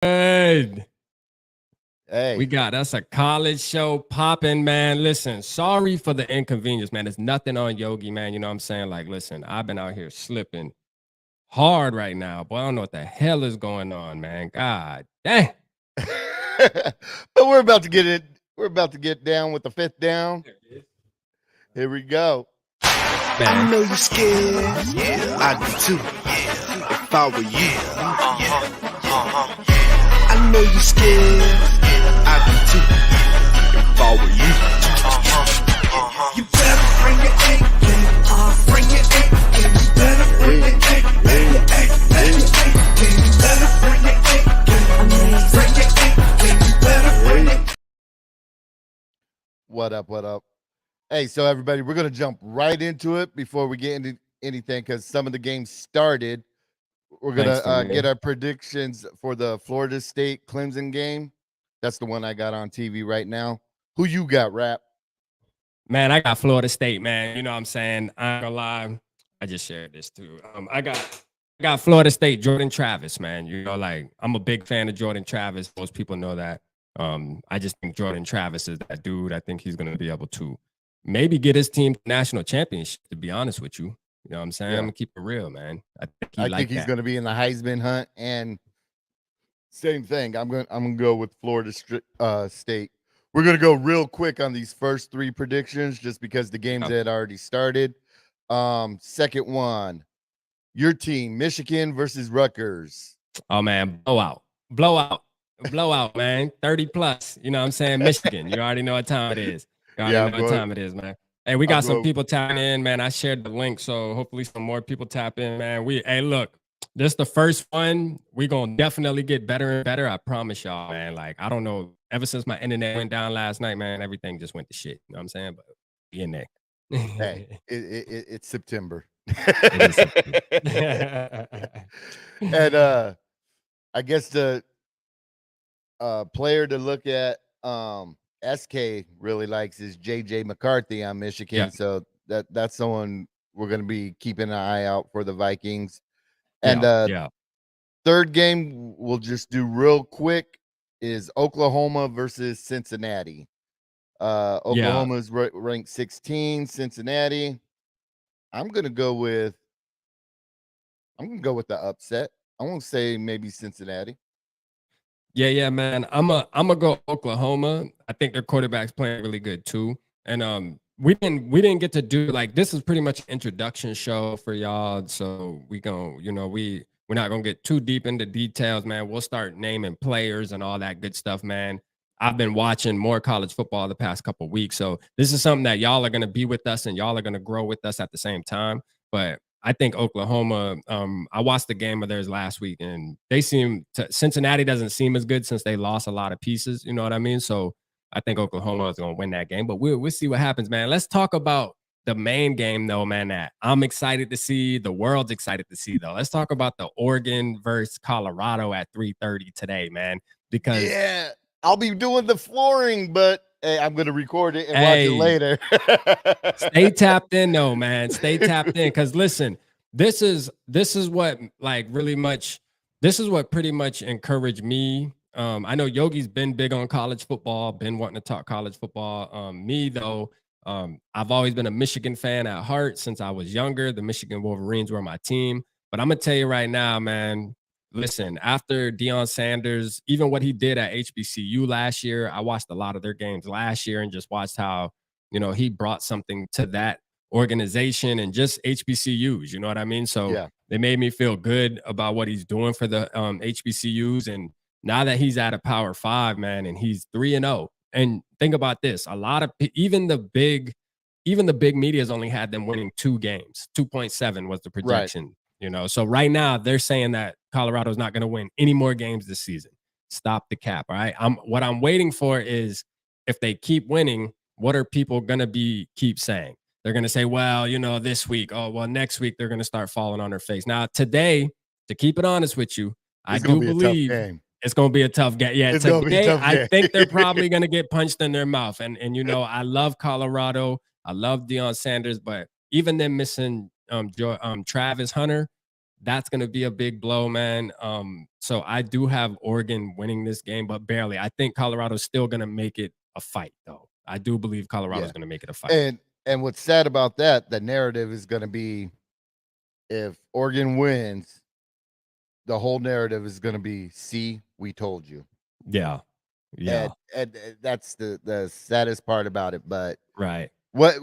Good. We Hey, got us a college show popping, man. Listen, sorry for the inconvenience, man. There's nothing on Yogi, man. You know what I'm saying? Like, listen, I've been out here slipping hard right now. Boy, I don't know what the hell is going on, man. God dang. but we're about to get it. We're about to get down with the fifth down. Here we go. I Man. know you're scared. Yeah, I do too. Yeah, if I were you. I know you're scared. I do too. If I were you. You better bring your A game. Bring your A game. You better bring your A game. Your A game. You better bring your A game. Bring your A game. You better bring it. What up? What up? Hey, so everybody, we're gonna jump right into it before we get into anything because some of the games started. We're Thanks gonna to me. get our predictions for the Florida State Clemson game. That's the one I got on TV right now. Who you got, Rap? Man, I got Florida State, man. You know what I'm saying? I ain't gonna lie. I just shared this too. I got Florida State, Jordan Travis, man. You know, like I'm a big fan of Jordan Travis. Most people know that. I just think Jordan Travis is that dude. I think he's gonna be able to maybe get his team to national championship, to be honest with you. You know what I'm saying? Yeah. I'm gonna keep it real, man. I think I think he's gonna be in the Heisman hunt, and same thing. I'm gonna go with Florida State. We're gonna go real quick on these first three predictions, just because the games had already started. Second one, your team, Michigan versus Rutgers. Oh man, blowout, man. 30 plus. You know what I'm saying? Michigan. You already know what time it is. You already know what time it is, man. Hey, we got some people tapping in, man. I shared the link, so hopefully some more people tap in, man. Hey, look, this is the first one. We're gonna definitely get better and better. I promise y'all, man. Like, I don't know. Ever since my internet went down last night, man, everything just went to shit. You know what I'm saying? But be in there. Hey, it's September. It is September. And I guess the player to look at SK really likes is JJ McCarthy on Michigan. Yeah. So that's someone we're going to be keeping an eye out for the Vikings. And yeah. third game we'll just do real quick is Oklahoma versus Cincinnati. Oklahoma's ranked 16, Cincinnati. I'm gonna go with the upset. I won't say maybe Cincinnati. Yeah, man. I'm gonna go Oklahoma. I think their quarterback's playing really good too. And we didn't get to do, like, this is pretty much an introduction show for y'all. So we're not gonna get too deep into details, man. We'll start naming players and all that good stuff, man. I've been watching more college football the past couple of weeks. So this is something that y'all are gonna be with us and y'all are gonna grow with us at the same time. But I think Oklahoma, I watched the game of theirs last week, and Cincinnati doesn't seem as good since they lost a lot of pieces. You know what I mean? So I think Oklahoma is going to win that game, but we'll see what happens, man. Let's talk about the main game, though, man, that I'm excited to see. The world's excited to see, though. Let's talk about the Oregon versus Colorado at 3:30 today, man, because yeah, I'll be doing the flooring, but hey, I'm going to record it and watch it later. Stay tapped in, though, man. Stay tapped in, because listen, this is what, like, this is what pretty much encouraged me. I know Yogi's been big on college football, been wanting to talk college football. Me, though, I've always been a Michigan fan at heart since I was younger. The Michigan Wolverines were my team. But I'm going to tell you right now, man, listen, after Deion Sanders, even what he did at HBCU last year, I watched a lot of their games last year and just watched how, he brought something to that organization and just HBCUs. You know what I mean? So they made me feel good about what he's doing for the HBCUs. And now that he's at a Power 5, man, and he's 3-0. And think about this: a lot of even the big media's only had them winning 2 games. 2.7 was the projection. Right. So right now they're saying that Colorado's not going to win any more games this season. Stop the cap. All right. What I'm waiting for is, if they keep winning, what are people going to keep saying? They're going to say, well, this week, next week, they're going to start falling on their face. Now, today, to keep it honest with you, I do believe it's going to be a tough game. Yeah, today, I think they're probably going to get punched in their mouth. And I love Colorado. I love Deion Sanders, but even them missing Travis Hunter, That's gonna be a big blow, man. So I do have Oregon winning this game, but barely. I think Colorado's still gonna make it a fight, though. I do believe Colorado's Yeah. gonna make it a fight. And what's sad about that, the narrative is going to be if Oregon wins, the whole narrative is going to be, see, we told you. Yeah. Yeah. And that's the saddest part about it. But Right. what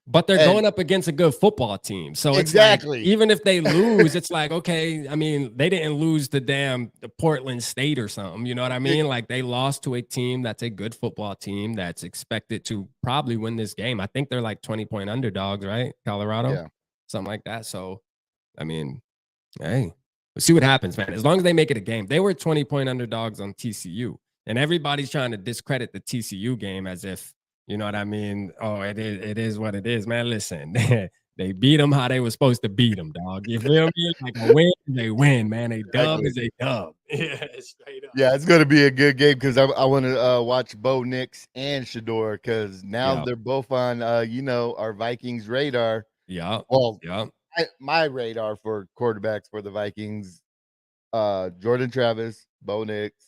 But they're and going up against a good football team. So it's like, exactly. even if they lose, it's like, okay, I mean, they didn't lose to the Portland State or something. You know what I mean? Like they lost to a team that's a good football team that's expected to probably win this game. I think they're like 20-point underdogs, right? Colorado, Yeah. something like that. So, I mean, hey, we'll see what happens, man. As long as they make it a game. They were 20-point underdogs on TCU. And everybody's trying to discredit the TCU game as if, you know what I mean? Oh, it is what it is, man. Listen, they beat them how they were supposed to beat them, dog. You feel me? Like a win is a win, man. A dub Exactly. is a dub. Yeah, straight up. Yeah, it's going to be a good game because I want to watch Bo Nix and Shador because now Yeah. they're both on, our Vikings radar. Yeah. Well, Yeah. my radar for quarterbacks for the Vikings, Jordan Travis, Bo Nix,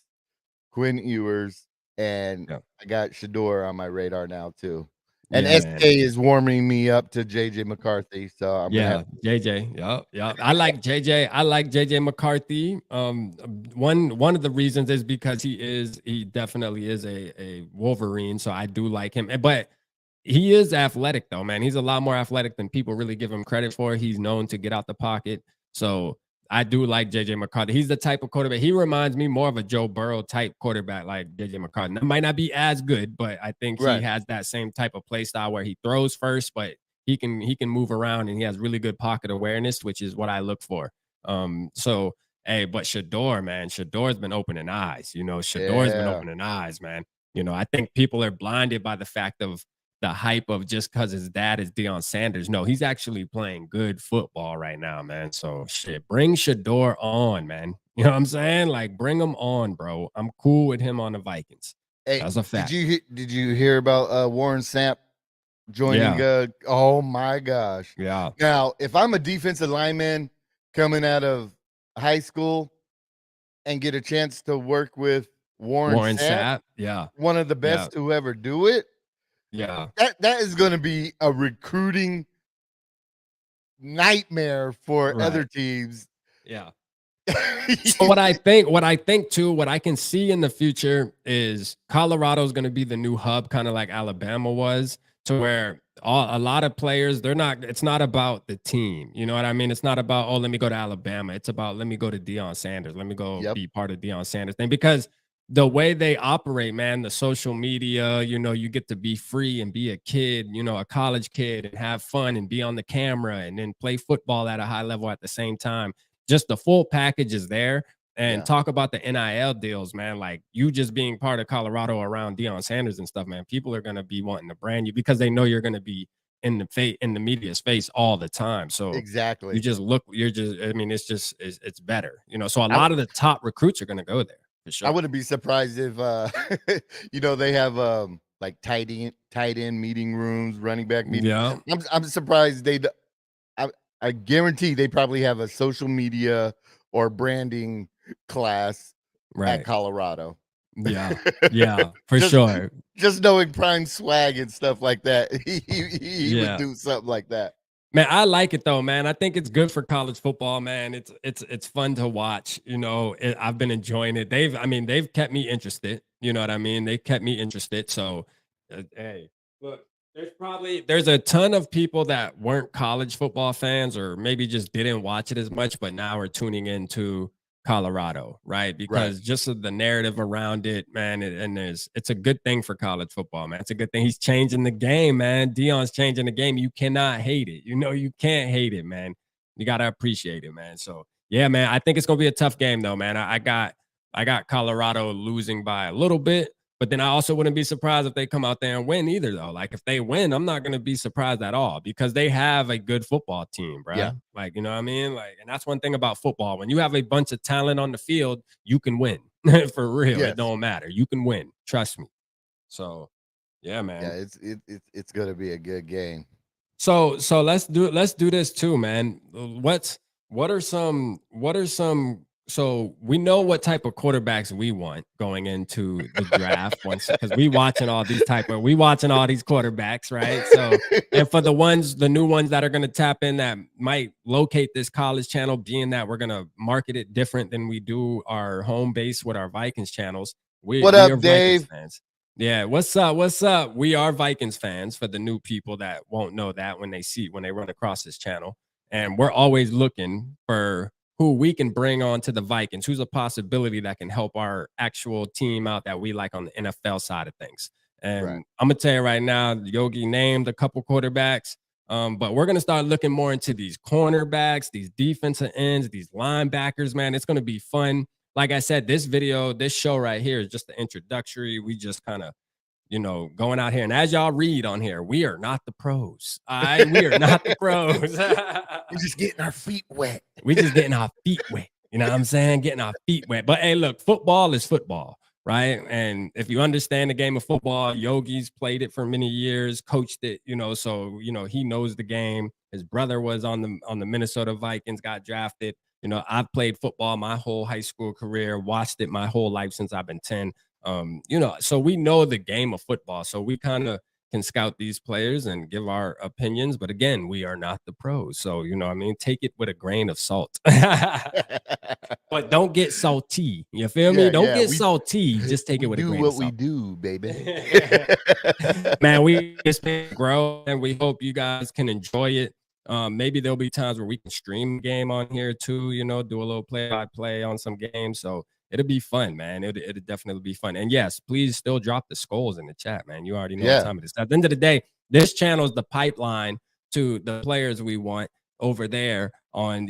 Quinn Ewers, and Yeah. I got Shador on my radar now too. And Yeah, SK man. is warming me up to JJ McCarthy, so I'm gonna Yeah, have JJ. Yeah. I like JJ. I like JJ McCarthy. One of the reasons is because he definitely is a Wolverine. So I do like him. But he is athletic though, man. He's a lot more athletic than people really give him credit for. He's known to get out the pocket. So I do like JJ McCarthy. He's the type of quarterback. He reminds me more of a Joe Burrow type quarterback, like JJ McCarthy. That might not be as good, but I think he right. has that same type of play style where he throws first, but he can move around and he has really good pocket awareness, which is what I look for. So hey, but Shador, man, Shador's been opening eyes. Shador's been Yeah, opening eyes, man. I think people are blinded by the fact of the hype of just because his dad is Deion Sanders. No, he's actually playing good football right now, man. So shit, bring Shador on, man. You know what I'm saying? Like, bring him on, bro. I'm cool with him on the Vikings. hey, That's a fact. did you hear about Warren Sapp joining? Yeah, Oh my gosh! yeah. Now, if I'm a defensive lineman coming out of high school and get a chance to work with Warren Warren Sapp, Sapp. Yeah, one of the yeah, best to ever do it, yeah. that is going to be a recruiting nightmare for other Right. teams. Yeah. So what I think too, what I can see in the future is Colorado is going to be the new hub, kind of like Alabama was, to where a lot of players, it's not about the team. You know what I mean? It's not about, oh, let me go to Alabama. It's about, let me go to Deion Sanders. Let me go Yep, be part of Deion Sanders thing. Because the way they operate, man, the social media, you get to be free and be a kid, a college kid and have fun and be on the camera and then play football at a high level at the same time. Just the full package is there. And yeah, talk about the NIL deals, man. Like you just being part of Colorado around Deion Sanders and stuff, man. People are gonna be wanting to brand you because they know you're gonna be in the media's face all the time. So exactly. I mean, it's better, So a I, lot of the top recruits are gonna go there for I sure. wouldn't be surprised if they have like tight end meeting rooms, running back meeting. Yeah, I'm surprised I guarantee they probably have a social media or branding class at right. Colorado. Yeah, yeah, for just sure. just knowing prime swag and stuff like that, he would Yeah. do something like that. Man, I like it though, man. I think it's good for college football, man. It's fun to watch. I've been enjoying it. They've kept me interested. You know what I mean? They kept me interested. So, hey, look, there's a ton of people that weren't college football fans or maybe just didn't watch it as much, but now are tuning into Colorado, right? Right. Because just of the narrative around it, man, and it's a good thing for college football, man. It's a good thing. He's changing the game, man. Deion's changing the game. You cannot hate it. You can't hate it, man. You gotta appreciate it, man. So yeah, man. I think it's gonna be a tough game though, man. I got Colorado losing by a little bit, but then I also wouldn't be surprised if they come out there and win either, though. Like if they win, I'm not gonna be surprised at all because they have a good football team, Yeah. bruh. Like, you know what I mean? Like, and that's one thing about football. When you have a bunch of talent on the field, you can win. For real. It Yes. don't matter. You can win. Trust me. So yeah, Yeah. man. It's gonna be a good game. So let's do this too, man. what are some so we know what type of quarterbacks we want going into the draft once because we watching all these quarterbacks, right? So and for the new ones that are going to tap in that might locate this college channel, being that we're going to market it different than we do our home base with our Vikings channels. What We are up, Vikings Dave? fans. Yeah, what's up? What's up? We are Vikings fans for the new people that won't know that when they run across this channel. And we're always looking for who we can bring on to the Vikings, who's a possibility that can help our actual team out that we like on the NFL side of things. And Right. I'm gonna tell you right now, Yogi named a couple quarterbacks, but we're gonna start looking more into these cornerbacks, these defensive ends, these linebackers. Man, it's gonna be fun. Like I said, this show right here is just the introductory. We just kind of going out here. And as y'all read on here, we are not the pros. All right. We are not the pros. We're just getting our feet wet. We just getting our feet wet. You know what I'm saying? Getting our feet wet. But hey, look, football is football, right? And if you understand the game of football, Yogi's played it for many years, coached it, so he knows the game. His brother was on the Minnesota Vikings, got drafted. I've played football my whole high school career, watched it my whole life since I've been 10. So we know the game of football. So we kind of can scout these players and give our opinions. But again, we are not the pros. So, take it with a grain of salt. But don't get salty. You feel me? Don't get salty. Just take it with a grain of salt. We do, baby. Man, we just grow and we hope you guys can enjoy it. Maybe there'll be times where we can stream game on here too, do a little play-by-play on some games. So it'll be fun, man. It'll definitely be fun. And yes, please still drop the skulls in the chat, man. You already know what time it is. At the end of the day, this channel is the pipeline to the players we want over there on,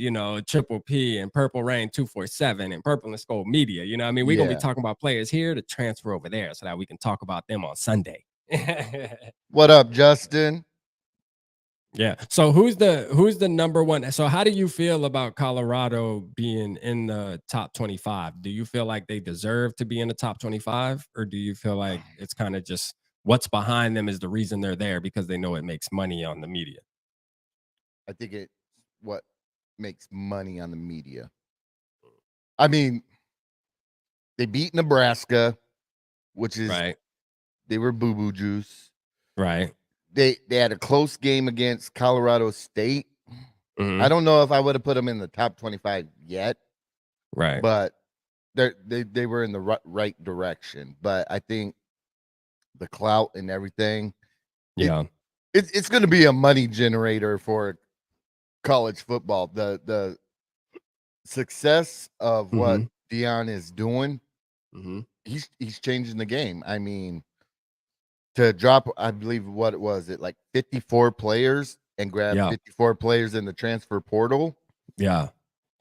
Triple P and Purple Rain 247 and Purple and Skull Media. You know what I mean? We're going to be talking about players here to transfer over there so that we can talk about them on Sunday. What up, Justin? Yeah. So who's the number one? So how do you feel about Colorado being in the top 25? Do you feel like they deserve to be in the top 25? Or do you feel like it's kind of just what's behind them is the reason they're there because they know it makes money on the media? I think it's what makes money on the media. I mean, they beat Nebraska, which is right. They were boo-boo juice. Right. They had a close game against Colorado State. I don't know if I would have put them in the top 25 yet. Right. But they were in the right direction. But I think the clout and everything. Yeah. It's going to be a money generator for college football. The success of what Deion is doing, he's changing the game. I mean, to drop, I believe what it was, like 54 players and grab 54 players in the transfer portal. Yeah.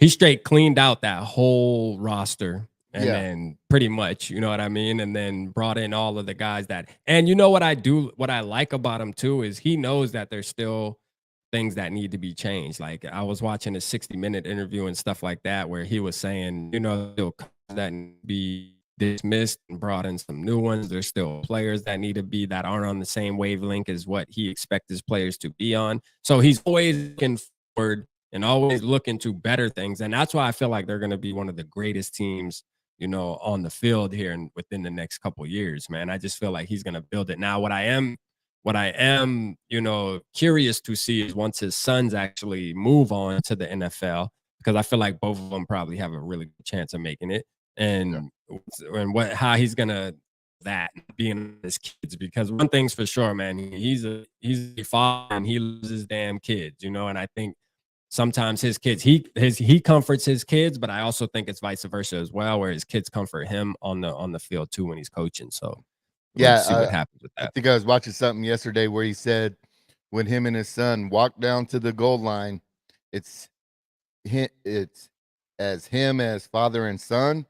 He straight cleaned out that whole roster and then pretty much, you know what I mean? And then brought in all of the guys and you know what I like about him too, is he knows that there's still things that need to be changed. Like I was watching a 60-minute interview and stuff like that, where he was saying, that need to be dismissed and brought in some new ones. There's still players that need to be that aren't on the same wavelength as what he expects his players to be on. So he's always looking forward and always looking to better things. And that's why I feel like they're going to be one of the greatest teams, on the field here and within the next couple of years, man. I just feel like he's going to build it. Now, what I am, curious to see is once his sons actually move on to the NFL, because I feel like both of them probably have a really good chance of making it. And how he's gonna being his kids, because one thing's for sure, man, he's a father and he loves his damn kids, and I think sometimes his kids he comforts his kids, but I also think it's vice versa as well, where his kids comfort him on the field too when he's coaching. So see what happens with that. I think I was watching something yesterday where he said when him and his son walk down to the goal line, it's as him as father and son.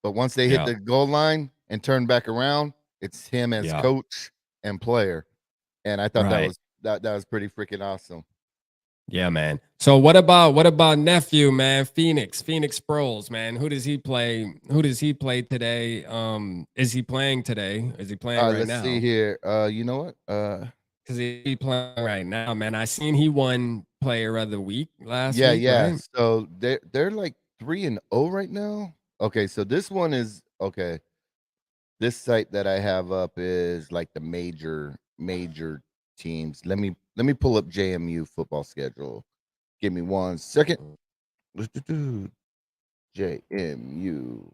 But once they hit the goal line and turn back around, it's him as coach and player. And I thought that was pretty freaking awesome. Yeah, man. So what about nephew, man? Phoenix Sproles, man. Who does he play? Today? Is he playing today? Is he playing right now? Let's see here. You know what? because he playing right now, man. I seen he won Player of the Week last Yeah, week, yeah. right? So they're like 3-0 right now. Okay, so this one is okay. This site that I have up is like the major teams. Let me pull up JMU football schedule. Give me 1 second. JMU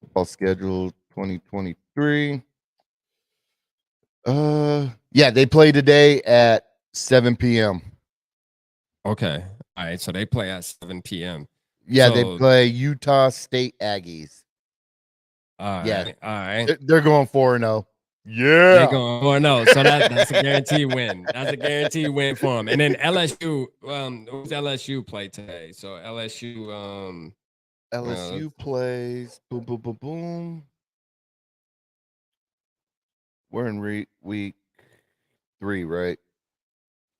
football schedule 2023. Yeah, they play today at 7 p.m. Okay. All right. So they play at 7 p.m. Yeah, they So, play Utah State Aggies. all Yeah, right. All right. they're going 4-0. They Yeah. going, oh no. So that's a guaranteed win. That's a guaranteed win for them. And then LSU, who's LSU play today? So LSU, LSU plays boom, boom, boom, boom. We're in week 3, right?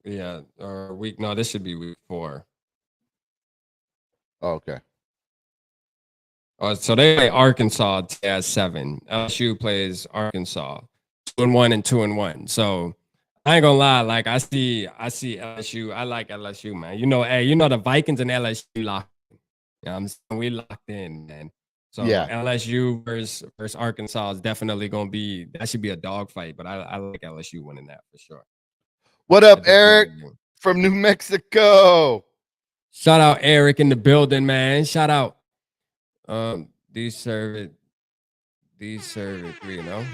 yeah, or week, no, this should be week 4. Oh, okay. So they play Arkansas at 7. LSU plays Arkansas 2-1 and 2-1. So I ain't gonna lie, like I see LSU. I like LSU, man. Hey, the Vikings and LSU locked. I'm saying we locked in, man. So Yeah. LSU versus Arkansas is definitely gonna be, that should be a dogfight. But I like LSU winning that for sure. What I up, definitely Eric do. from New Mexico? Shout out Eric in the building, man. Shout out. These serve it 3-0. Yeah,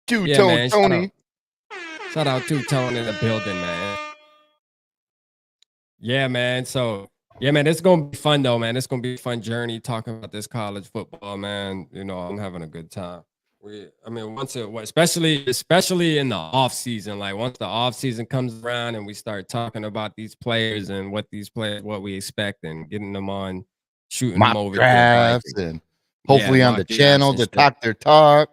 Two-tone man. Tony. Shout out to Tone in the building, man. Yeah, man. So, yeah, man, it's gonna be fun though, man. It's gonna be a fun journey talking about this college football, man. I'm having a good time. Especially in the off season, like once the off season comes around and we start talking about these players and what we expect and getting them on, shooting them Mock over here, like drafts and hopefully on the mock drafts channel and to shit. talk their talk.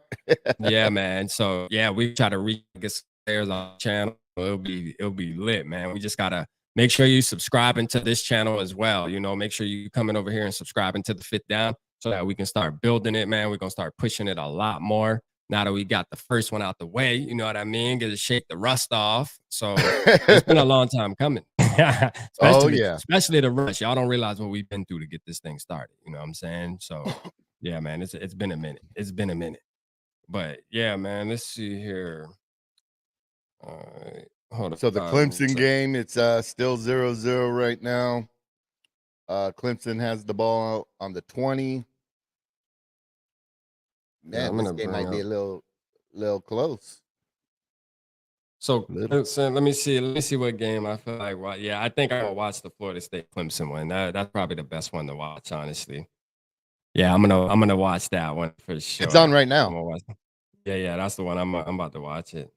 Yeah, man. So yeah, we try to get some players on the channel. It'll be lit, man. We just gotta make sure you subscribing to this channel as well. Make sure you coming over here and subscribing to the Fit Down so that we can start building it, man. We're gonna start pushing it a lot more now that we got the first one out the way. You know what I mean? Get to shake the rust off. So it's been a long time coming. Oh, yeah. Especially the rush. Y'all don't realize what we've been through to get this thing started. You know what I'm saying? So yeah, man, it's been a minute. It's been a minute. But yeah, man, let's see here. All right, hold on. So the Clemson game, it's still 0-0 right now. Clemson has the ball on the 20. Man, this game might be a little close. So let me see what game I feel like. Well, yeah, I think I'm gonna watch the Florida State Clemson one. That's probably the best one to watch, honestly. Yeah, I'm gonna watch that one for sure. It's on right I'm now. gonna watch. Yeah, that's the one. I'm about to watch it.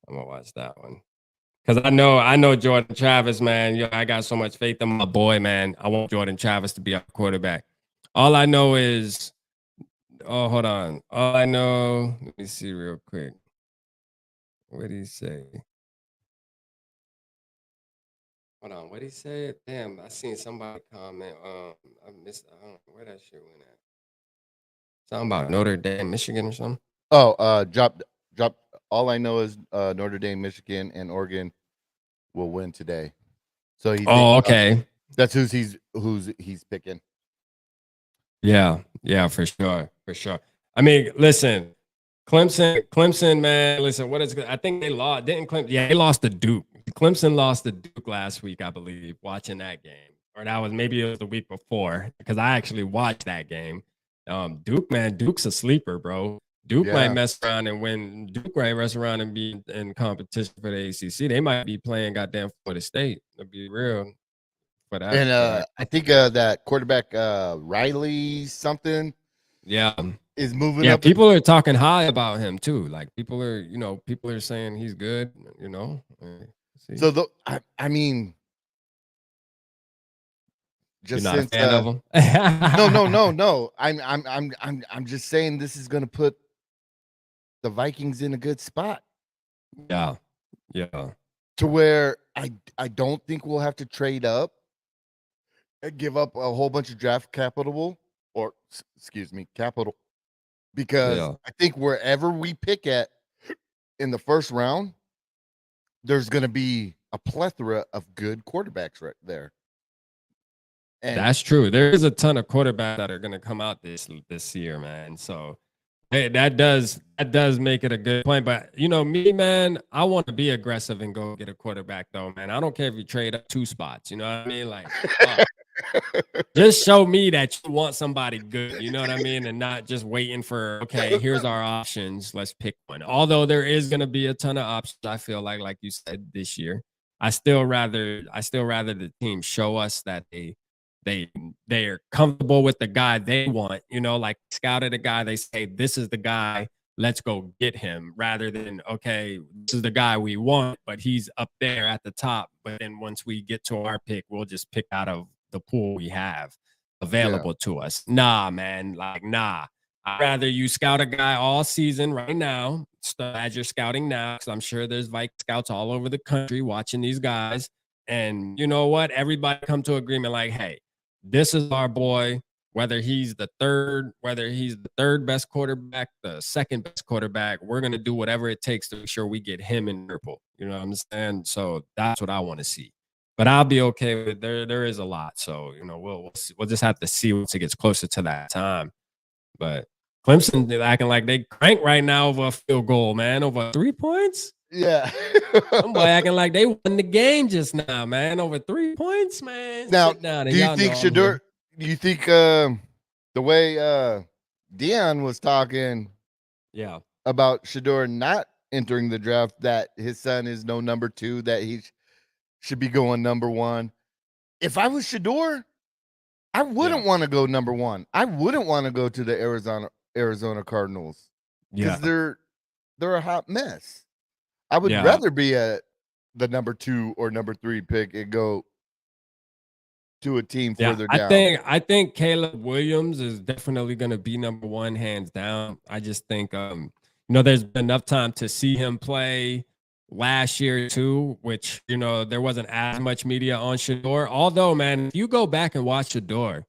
I'm gonna watch that one. Cause I know Jordan Travis, man. I got so much faith in my boy, man. I want Jordan Travis to be our quarterback. All I know is, oh, hold on. All I know, let me see real quick. What did he say? Hold on, what did he say? Damn, I seen somebody comment. I missed. I don't know where that shit went at. Something about Notre Dame, Michigan, or something. Oh, drop. All I know is Notre Dame, Michigan, and Oregon will win today. So he's okay. That's who's he's picking. Yeah, for sure. I mean, listen, Clemson, man. Listen, what is? I think they lost. Didn't Clemson? Yeah, they lost to Duke. Clemson lost to Duke last week, I believe. Watching that game, or that was maybe it was the week before because I actually watched that game. Duke, man, Duke's a sleeper, bro. Duke might mess around and win. Duke might mess around and be in competition for the ACC. They might be playing goddamn Florida State. To be real. For that, And I think that quarterback Riley something, is moving up. Yeah, people are talking high about him too. Like people are saying he's good. So I mean, just you're not since a fan of him. No. I'm just saying this is gonna put the Vikings in a good spot. Yeah. To where I don't think we'll have to trade up and give up a whole bunch of draft capital because I think wherever we pick at, in the first round, there's going to be a plethora of good quarterbacks right there. And That's true. There is a ton of quarterbacks that are going to come out this year, man. So hey, that does make it a good point. But you know, me, man, I want to be aggressive and go get a quarterback, though, man. I don't care if you trade up 2 spots. You know what I mean? Like, just show me that you want somebody good. You know what I mean? And not just waiting for, okay, here's our options. Let's pick one. Although there is going to be a ton of options, I feel like you said this year. I still rather the team show us that they're comfortable with the guy they want, you know, like scouted a guy, they say, this is the guy, let's go get him, rather than, okay, this is the guy we want, but he's up there at the top. But then once we get to our pick, we'll just pick out of the pool we have available to us. Nah, man, like, nah. I'd rather you scout a guy all season right now, as you're scouting now, because I'm sure there's Vikings scouts all over the country watching these guys. And you know what? Everybody come to agreement like, hey, this is our boy, whether he's the third best quarterback, the second best quarterback, we're going to do whatever it takes to make sure we get him in purple. You know what I'm saying? So that's what I want to see. But I'll be okay with it. There is a lot. So, you know, we'll just have to see once it gets closer to that time. But Clemson is acting like they crank right now over a field goal, man, over 3 points. yeah. Somebody acting like they won the game just now, man, over 3 points, man. Now, Sit down do and you y'all think know I'm Shador? here. Do you think the way Dion was talking Yeah. about Shador not entering the draft, that his son is no number 2, that he should be going number 1? If I was Shador, I wouldn't want to go number 1. I wouldn't want to go to the Arizona Cardinals because they're a hot mess. I would rather be at the number 2 or number 3 pick and go to a team further down. I think Caleb Williams is definitely going to be number 1, hands down. I just think, you know, there's been enough time to see him play last year too, which, you know, there wasn't as much media on Shador. Although, man, if you go back and watch Shador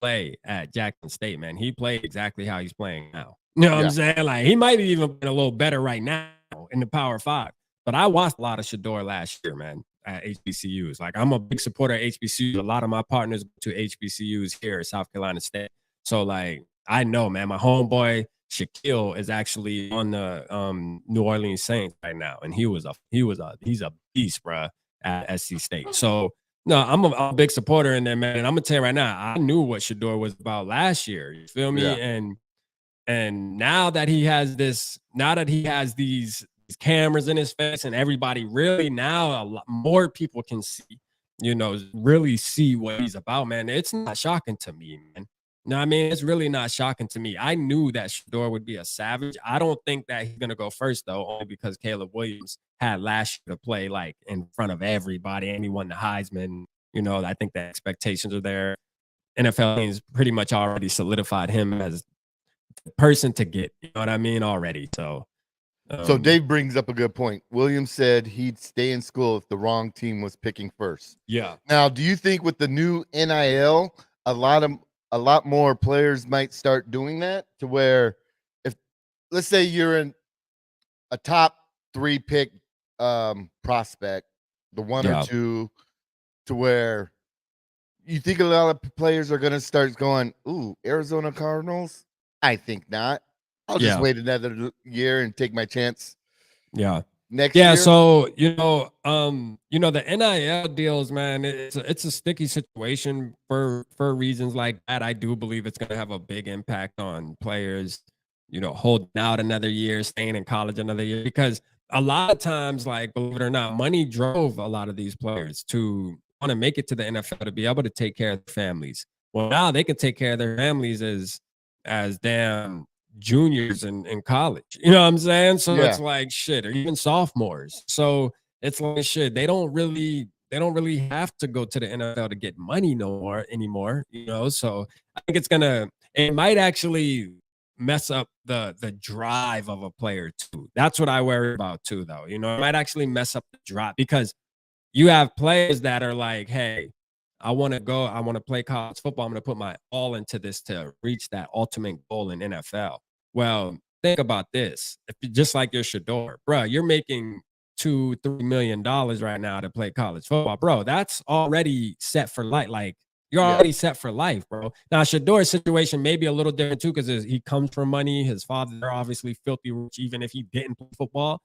play at Jackson State, man, he played exactly how he's playing now. You know what I'm saying? Like, he might even been a little better right now in the Power 5. But I watched a lot of Shador last year, man, at HBCUs. Like, I'm a big supporter of HBCUs. A lot of my partners go to HBCUs here at South Carolina State. So, like, I know, man, my homeboy Shaquille is actually on the New Orleans Saints right now, and he's a beast, bro, at SC State. So, no, I'm a big supporter in there, man. And I'm gonna tell you right now, I knew what Shador was about last year. You feel me? Yeah. And now that he has these cameras in his face, and everybody really now a lot more people can see, you know, really see what he's about, man. It's not shocking to me, man. No, I mean, it's really not shocking to me. I knew that Shador would be a savage. I don't think that he's gonna go first though, only because Caleb Williams had last year to play like in front of everybody, and he won the Heisman. You know, I think the expectations are there. NFL teams pretty much already solidified him as the person to get. You know what I mean? Already. So Dave brings up a good point. Williams said he'd stay in school if the wrong team was picking first. Yeah. Now, do you think with the new NIL, a lot more players might start doing that, to where, if let's say you're in a top 3 pick prospect, the 1 or 2, to where you think a lot of players are going to start going, ooh, Arizona Cardinals? I think not. I'll just wait another year and take my chance. Yeah. Next year. So you know, the NIL deals, man, it's a sticky situation for reasons like that. I do believe it's going to have a big impact on players, you know, holding out another year, staying in college another year, because a lot of times, like, believe it or not, money drove a lot of these players to want to make it to the NFL, to be able to take care of their families. Well, now they can take care of their families as damn juniors in college. You know what I'm saying? So it's like shit, or even sophomores. So it's like shit. They don't really have to go to the NFL to get money anymore. You know, so I think it might actually mess up the drive of a player too. That's what I worry about too, though. You know, it might actually mess up the drive, because you have players that are like, hey, I want to play college football. I'm going to put my all into this to reach that ultimate goal in NFL. Well, think about this. If you, just like your Shador, bro, you're making $2-3 million right now to play college football, bro. That's already set for life. Like you're already set for life, bro. Now Shador's situation may be a little different too because he comes from money. His father, they're obviously filthy rich, even if he didn't play football.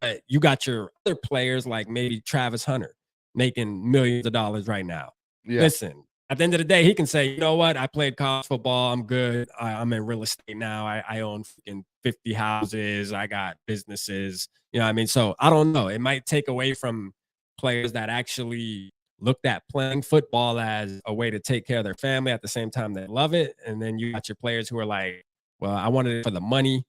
But you got your other players like maybe Travis Hunter making millions of dollars right now. Yeah. Listen, at the end of the day, he can say, you know what? I played college football. I'm good. I'm in real estate now. I own freaking 50 houses. I got businesses. You know what I mean? So I don't know. It might take away from players that actually looked at playing football as a way to take care of their family at the same time they love it. And then you got your players who are like, well, I wanted it for the money.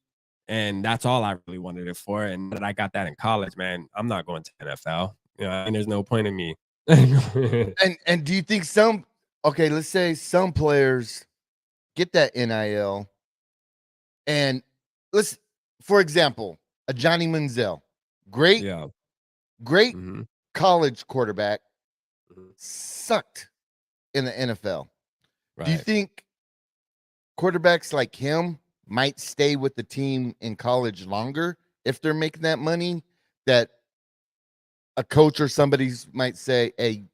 And that's all I really wanted it for. And that I got that in college, man. I'm not going to NFL. You know, and there's no point in me. And do you think okay, let's say some players get that NIL and for example, a Johnny Manziel, great Mhm. college quarterback, Mhm. sucked in the NFL. Do you Right. think quarterbacks like him might stay with the team in college longer if they're making that money? That a coach or somebody might say, hey,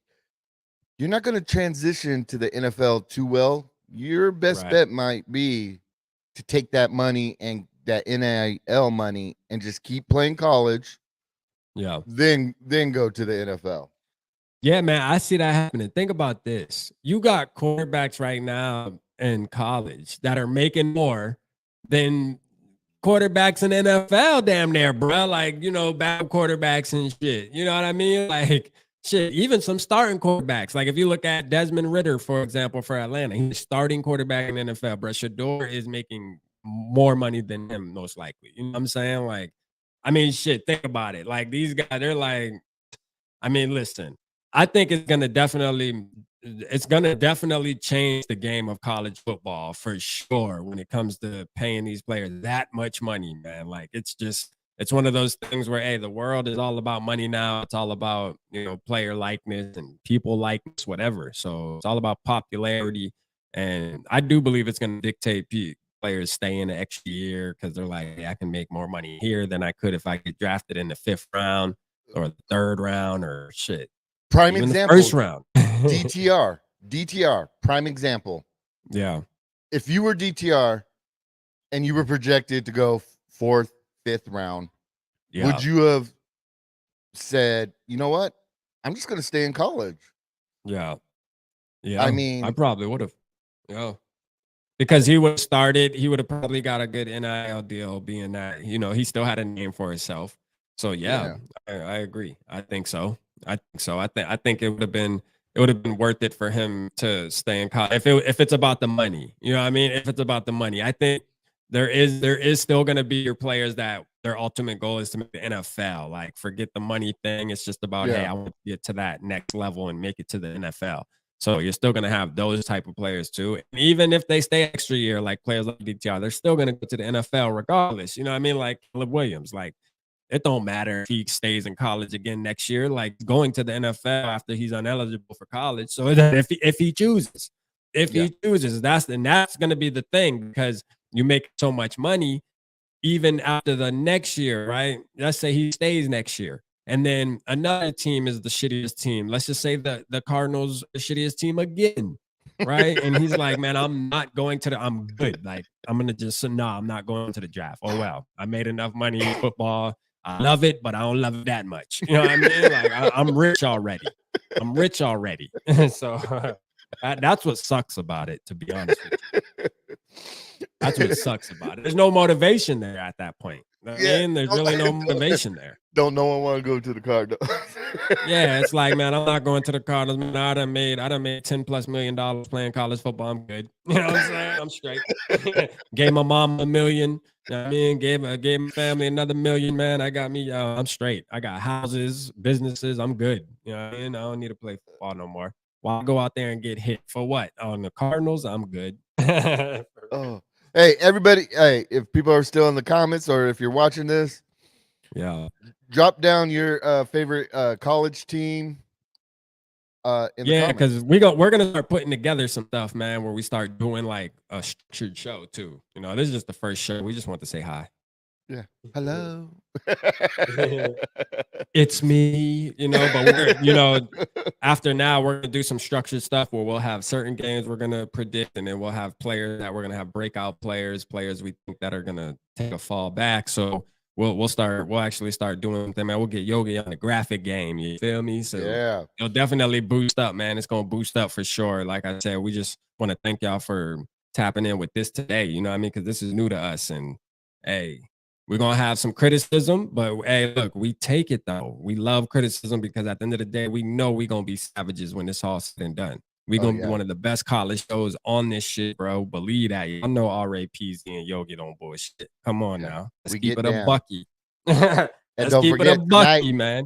you're not going to transition to the NFL too well. Your best Right. bet might be to take that money and that NIL money and just keep playing college, Yeah. then go to the NFL. Yeah, man, I see that happening. Think about this. You got quarterbacks right now in college that are making more than quarterbacks in NFL damn near, bro. Like, you know, bad quarterbacks and shit. You know what I mean? Like, shit, even some starting quarterbacks. Like, if you look at Desmond Ritter, for example, for Atlanta, he's starting quarterback in the NFL, bro. Shador is making more money than him, most likely. You know what I'm saying? Like, I mean, shit, think about it. Like, these guys, they're like, I mean, listen, I think it's gonna definitely change the game of college football for sure when it comes to paying these players that much money, man. Like it's one of those things where hey, the world is all about money now. It's all about, you know, player likeness and people likeness, whatever. So it's all about popularity. And I do believe it's gonna dictate players staying an extra year because they're like, hey, I can make more money here than I could if I get drafted in the 5th round or the 3rd round or shit, Prime even the example, 1st round. DTR, prime example. Yeah. If you were DTR and you were projected to go 4th, 5th round, would you have said, you know what? I'm just going to stay in college. Yeah. Yeah. I mean, I probably would have. Yeah. Because he would have started, he would have probably got a good NIL deal being that, you know, he still had a name for himself. So yeah, I agree. I think so. I think it would have been worth it for him to stay in college if it's about the money. You know what I mean? If it's about the money. I think there is still gonna be your players that their ultimate goal is to make the NFL. Like forget the money thing. It's just about, hey, I want to get to that next level and make it to the NFL. So you're still going to have those type of players too. And even if they stay extra year, like players like DTR, they're still going to go to the NFL regardless. You know what I mean? Like Caleb Williams, like it don't matter if he stays in college again next year, like going to the NFL after he's ineligible for college. So if he chooses, that's going to be the thing because you make so much money even after the next year, right? Let's say he stays next year. And then another team is the shittiest team. Let's just say the Cardinals are the shittiest team again, right? And he's like, man, I'm not going to I'm good. Like, I'm going to just, no, I'm not going to the draft. Oh, well, I made enough money in football. I love it, but I don't love it that much. You know what I mean? Like, I'm rich already. So that's what sucks about it, to be honest with you. That's what sucks about it. There's no motivation there at that point. You know what I mean? There's really no motivation there. Don't no one want to go to the Cardinals. Yeah, it's like, man, I'm not going to the Cardinals. Man, I done made $10+ million playing college football. I'm good. You know what I'm saying? I'm straight. Gave my mom $1 million. You know what I mean? Gave my family another $1 million, man. I got me, I'm straight. I got houses, businesses. I'm good. You know what I mean? I don't need to play football no more. Why go out there and get hit for what? On the Cardinals, I'm good. Oh. Hey, everybody. Hey, if people are still in the comments or if you're watching this, drop down your favorite college team. Because we're gonna start putting together some stuff, man, where we start doing like a structured show too. You know, this is just the first show. We just want to say hi. Yeah. Hello. It's me, but we're, after now, we're gonna do some structured stuff where we'll have certain games we're gonna predict, and then we'll have players that we're gonna have breakout players we think that are gonna take a fall back. So we'll actually start doing something, man. We'll get Yogi on the graphic game. You feel me? So Yeah. it'll definitely boost up, man. It's gonna boost up for sure. Like I said, we just want to thank y'all for tapping in with this today. You know what I mean? Because this is new to us, and hey, we're gonna have some criticism, but hey, look, we take it though. We love criticism because at the end of the day, we know we're gonna be savages when it's all said and done. We're Oh gonna be yeah. one of the best college shows on this shit, bro. Believe that. I know RAPZ and Yogi don't bullshit. Come on Yeah. now. Let's We keep get it a down. bucky. And Let's don't keep it a forget tonight, bucky, man.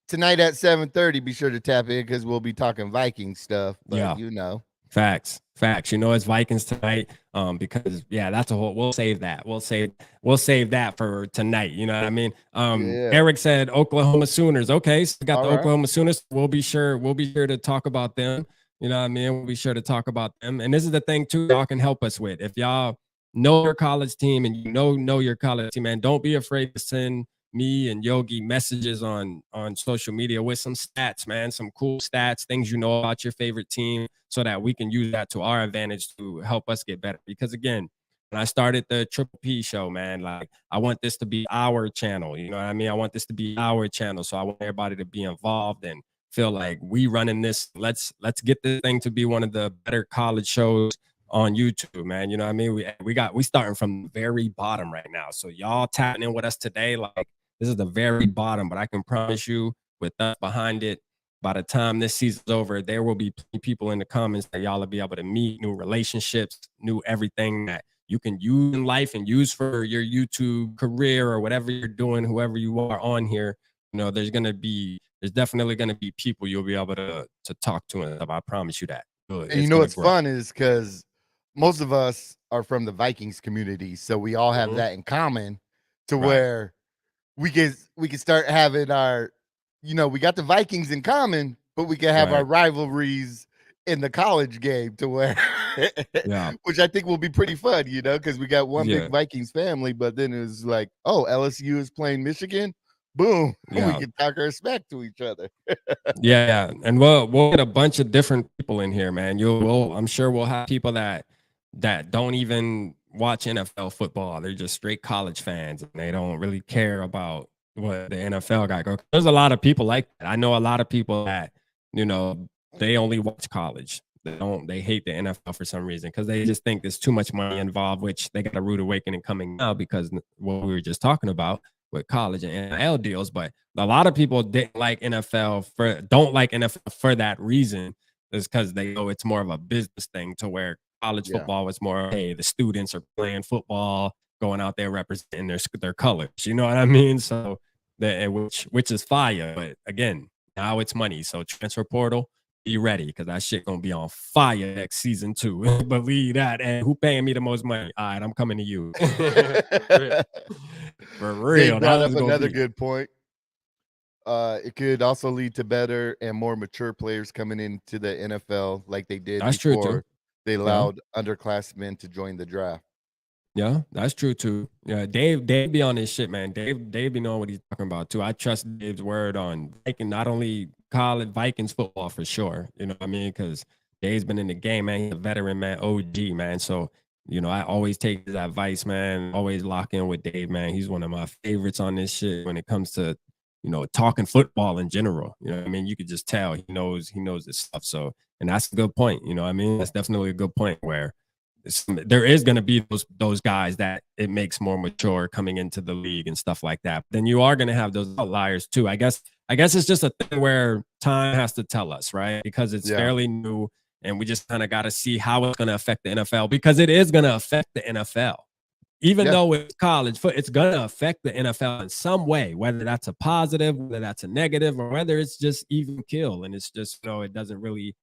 tonight at 7:30, be sure to tap in because we'll be talking Viking stuff. But Yeah. Facts. It's Vikings tonight. Because that's a whole we'll save that. We'll save that for tonight. You know what I mean? yeah. Eric said Oklahoma Sooners. Okay, so we got All the right. Oklahoma Sooners. We'll be sure to talk about them. You know what I mean? We'll be sure to talk about them. And this is the thing too, y'all can help us with. If y'all know your college team and know your college team, man, don't be afraid to send me and Yogi messages on social media with some stats, man, some cool stats, things you know about your favorite team, so that we can use that to our advantage to help us get better. Because again, when I started the Triple P show, man, like I want this to be our channel. You know what I mean? I want this to be our channel. So I want everybody to be involved and feel like we running this. Let's get this thing to be one of the better college shows on YouTube, man. You know what I mean? We starting from the very bottom right now. So y'all tapping in with us today, like this is the very bottom, but I can promise you, with us behind it, by the time this season's over, there will be people in the comments that y'all will be able to meet, new relationships, new everything that you can use in life and use for your YouTube career or whatever you're doing, whoever you are on here. There's definitely gonna be people you'll be able to talk to and stuff. I promise you that. And It's you know gonna what's grow. fun is because most of us are from the Vikings community, so we all have Mhm. that in common to Right. where we can start having our, we got the Vikings in common, but we can have our Right. rivalries in the college game to where Yeah. which I think will be pretty fun, because we got one big Yeah. Vikings family, but then it's like, oh, LSU is playing Michigan. Boom. We Yeah. can talk our smack to each other. Yeah, and we'll get a bunch of different people in here, man. I'm sure we'll have people that don't even watch NFL football. They're just straight college fans, and they don't really care about what the NFL got going. There's a lot of people like that. I know a lot of people that they only watch college. They hate the NFL for some reason because they just think there's too much money involved, which they got a rude awakening coming now because what we were just talking about with college and NIL deals. But a lot of people don't like NFL for that reason, is because they know it's more of a business thing, to where college Yeah. football was more, hey, the students are playing football, going out there representing their colors. You know what I mean? So which is fire. But again, now it's money. So transfer portal, be ready, because that shit gonna be on fire next season too. Believe that. And who paying me the most money? All right, I'm coming to you. For Dave real. brought That's up what's gonna another be. good point. It could also lead to better and more mature players coming into the NFL like they did That's true too. before they Yeah. allowed underclassmen to join the draft. Yeah, that's true too. Yeah, Dave be on this shit, man. Dave be knowing what he's talking about too. I trust Dave's word on Viking, not only college Vikings football for sure. You know what I mean? Because Dave's been in the game, man. He's a veteran, man. OG, man. So I always take his advice, man. Always lock in with Dave, man. He's one of my favorites on this shit when it comes to talking football in general. You know what I mean? You could just tell he knows this stuff. So, and that's a good point. You know what I mean? That's definitely a good point where there is going to be those guys that it makes more mature coming into the league and stuff like that. Then you are going to have those outliers too. I guess it's just a thing where time has to tell us, right? Because it's Yeah. fairly new, and we just kind of got to see how it's going to affect the NFL, because it is going to affect the NFL. Even Yeah. though it's college, it's going to affect the NFL in some way, whether that's a positive, whether that's a negative, or whether it's just even kill. And it's just, it doesn't really,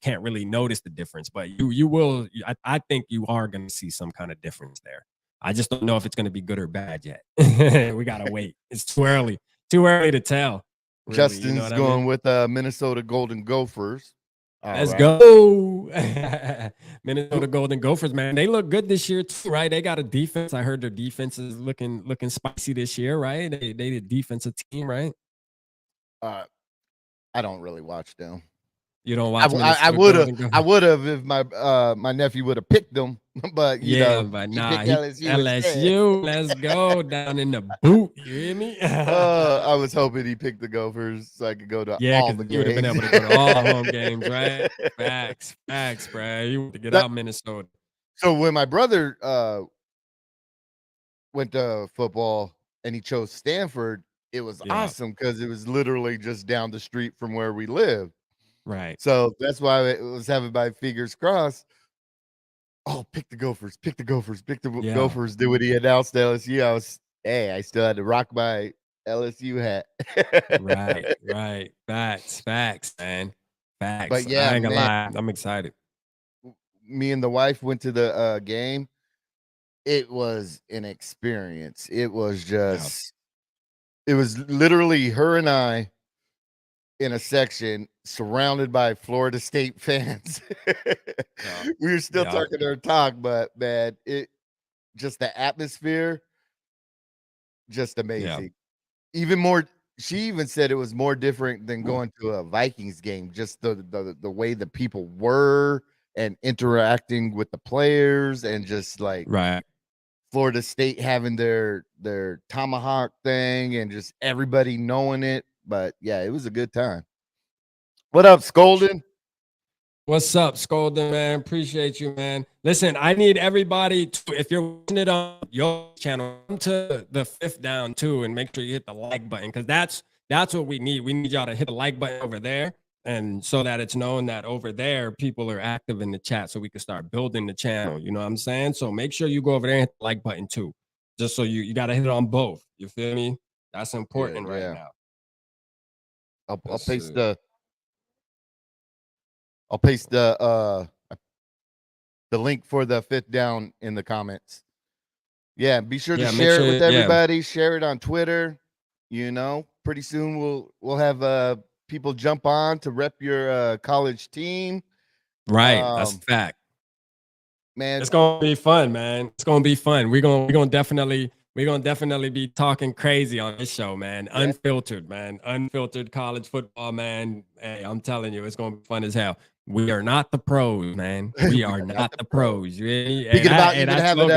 can't really notice the difference, but you will. I think you are going to see some kind of difference there. I just don't know if it's going to be good or bad yet. We got to wait. It's too early to tell. Really, you know Justin's what I going mean? with Minnesota Golden Gophers. All Let's right. go. Minnesota Golden Gophers, man. They look good this year too, right? They got a defense. I heard their defense is looking spicy this year, right? They the defensive team, right? Uh, I don't really watch them. You don't I watch w- I Minnesota would have Golden I Gophers? would have if my nephew would have picked them, but Yeah, but he nah, picked he LSU instead. LSU. Let's go down in the boot. You hear me? I was hoping he picked the Gophers so I could go to Yeah, all because the you would have been games. able to go to all home games, right? Facts, bro. You want to get That- out Minnesota. so when my brother went to football and he chose Stanford, it was Yeah, awesome because it was literally just down the street from where we live. right. So that's why I was having my fingers crossed. Oh, pick the Gophers, pick the Gophers, pick the Yeah. Gophers. Then when he announced LSU, I still had to rock my LSU hat. Right. Facts, man. Facts. But yeah, I ain't gonna man, lie. I'm excited. me and the wife went to the game. It was an experience. It was it was literally her and I in a section surrounded by Florida State fans. We were still Yeah. talking our talk, but man, it just the atmosphere, just amazing. Even more, she even said it was more different than going to a Vikings game. Just the way the people were and interacting with the players, and just like Right. Florida State having their tomahawk thing, and just everybody knowing it. But yeah, it was a good time. What up, Skolden? What's up, Skolden, man? Appreciate you, man. Listen, I need everybody to, if you're watching it on your channel, come to the fifth down too, and make sure you hit the like button, because that's what we need. We need y'all to hit the like button over there, and so that it's known that over there people are active in the chat, so we can start building the channel. You know what I'm saying? So make sure you go over there and hit the like button too, just so you got to hit it on both. You feel me? That's important right now. I'll paste the link for the fifth down in the comments. Yeah, be sure to share it with everybody. Share it on Twitter. Pretty soon we'll have people jump on to rep your college team. Right, that's a fact. Man, it's gonna be fun, man. It's gonna be fun. We're gonna definitely be talking crazy on this show, man. Yeah. Unfiltered, man. Unfiltered college football, man. Hey, I'm telling you, it's gonna be fun as hell. We are not the pros, man. We are not the pros. You hear me? Speaking about even having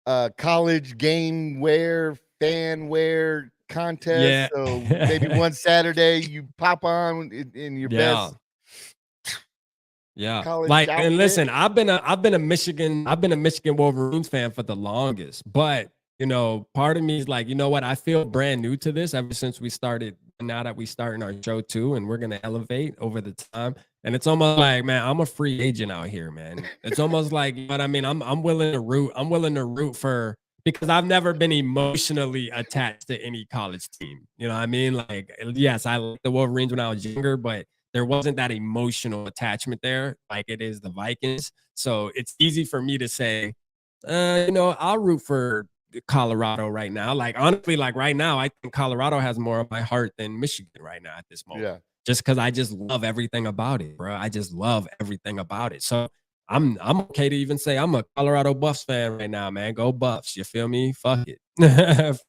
a college game wear, fan wear contest. Yeah. So maybe one Saturday you pop on in your best. Yeah. Like, and listen, I've been a Michigan Wolverines fan for the longest, but part of me is like, you know what? I feel brand new to this ever since we started. Now that we starting our show too, and we're gonna elevate over the time. And it's almost like, man, I'm a free agent out here, man. It's almost like, you know what I mean? I'm willing to root for, because I've never been emotionally attached to any college team. You know what I mean? Like, yes, I liked the Wolverines when I was younger, but there wasn't that emotional attachment there like it is the Vikings. So it's easy for me to say, I'll root for Colorado right now. Like, honestly, like right now, I think Colorado has more of my heart than Michigan right now at this moment. Yeah. Just because I just love everything about it, bro. I just love everything about it. So I'm okay to even say I'm a Colorado Buffs fan right now, man. Go Buffs. You feel me? Fuck it.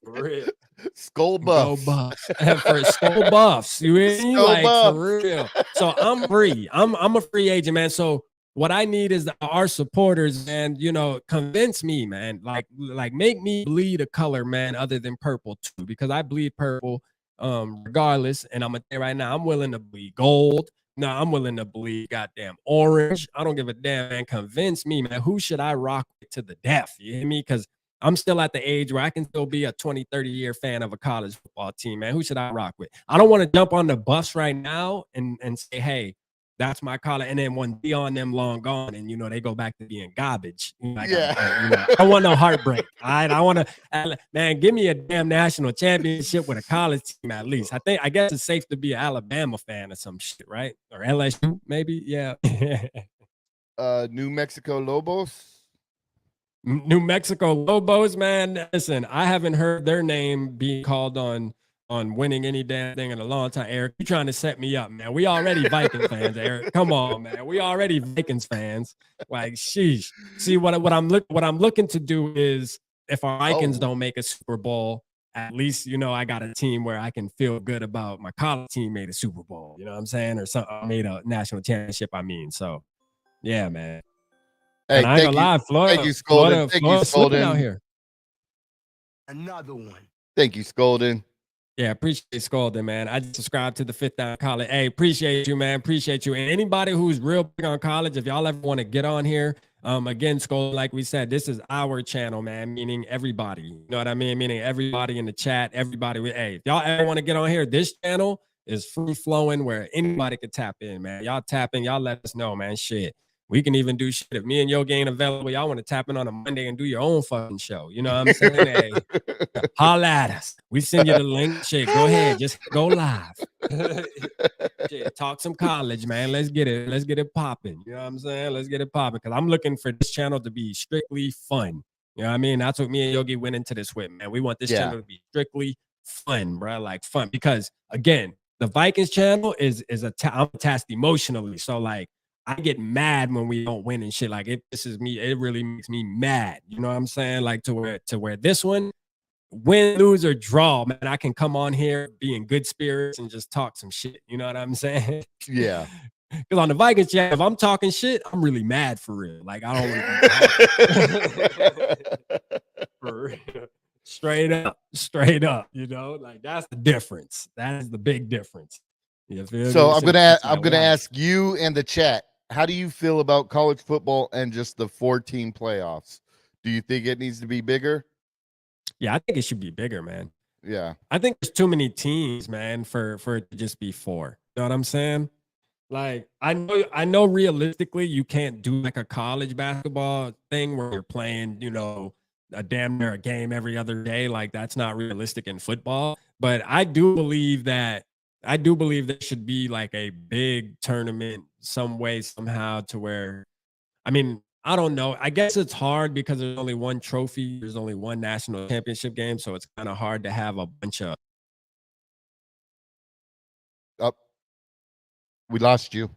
For real. Skull Buffs. Go Buffs. For Skull Buffs. You hear me? Like, for real. So I'm free. I'm a free agent, man. So what I need is our supporters, man, convince me, man. Like make me bleed a color, man, other than purple too, because I bleed purple regardless. And I'm gonna tell you right now, I'm willing to bleed gold. No, I'm willing to bleed goddamn orange. I don't give a damn, man. Convince me, man. Who should I rock with to the death? You hear me? Because I'm still at the age where I can still be a 20, 30-year fan of a college football team, man. Who should I rock with? I don't want to jump on the bus right now and say, hey, that's my college. And then when Dion them long gone and, they go back to being garbage. I don't want no heartbreak. All right. I want to, man, give me a damn national championship with a college team at least. I guess it's safe to be an Alabama fan or some shit, right? Or LSU, maybe. Yeah. New Mexico Lobos. New Mexico Lobos, man. Listen, I haven't heard their name being called on on winning any damn thing in a long time. Eric, you trying to set me up, man? We already Vikings fans, Eric. Come on, man. We already Vikings fans. Like, sheesh. See what I'm looking to do is if our Vikings don't make a Super Bowl, at least, you know, I got a team where I can feel good about my college team made a Super Bowl. You know what I'm saying? Or something made a national championship. I mean, so yeah, man. Hey, And I ain't gonna lie, thank you, Skolden. Florida's slipping out here. Another one. Thank you, Skolden. Yeah, appreciate Skolden, man. I just subscribed to the Fifth Down College. Hey, appreciate you, man. Appreciate you. And anybody who's real big on college, if y'all ever want to get on here, again, Skolden, like we said, this is our channel, man, meaning everybody. You know what I mean? Meaning everybody in the chat, everybody. Hey, if y'all ever want to get on here, this channel is free flowing where anybody could tap in, man. Y'all tap in, y'all let us know, man. Shit. We can even do shit. If me and Yogi ain't available, y'all want to tap in on a Monday and do your own fucking show. You know what I'm saying? Hey, holla at us. We send you the link. Shit, go ahead. Just go live. Shit, talk some college, man. Let's get it. Let's get it popping. You know what I'm saying? Let's get it popping. Because I'm looking for this channel to be strictly fun. You know what I mean? That's what me and Yogi went into this with, man. We want this channel to be strictly fun, bro. Like fun. Because again, the Vikings channel I'm attached emotionally. So like, I get mad when we don't win and shit. Like it pisses me. It really makes me mad. You know what I'm saying? Like to where this one, win, lose, or draw, man, I can come on here, be in good spirits, and just talk some shit. You know what I'm saying? Yeah. Because on the Vikings chat, if I'm talking shit, I'm really mad for real. Like I don't really for real. Straight up. You know, like that's the difference. That is the big difference. You feel So me? I'm gonna ask you and the chat. How do you feel about college football and just the 4-team playoffs? Do you think it needs to be bigger? Yeah, I think it should be bigger, man. Yeah. I think there's too many teams, man, for it to just be 4. You know what I'm saying? Like, I know realistically you can't do like a college basketball thing where you're playing, you know, a damn near a game every other day. Like, that's not realistic in football. But I do believe there should be like a big tournament some way, somehow, to where, I mean, I don't know. I guess it's hard because there's only one trophy. There's only one national championship game. So it's kind of hard to have a bunch of. Up. We lost you.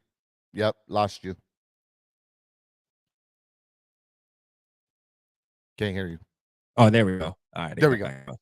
Yep, lost you. Can't hear you. Oh, there we go. All right. There we go. All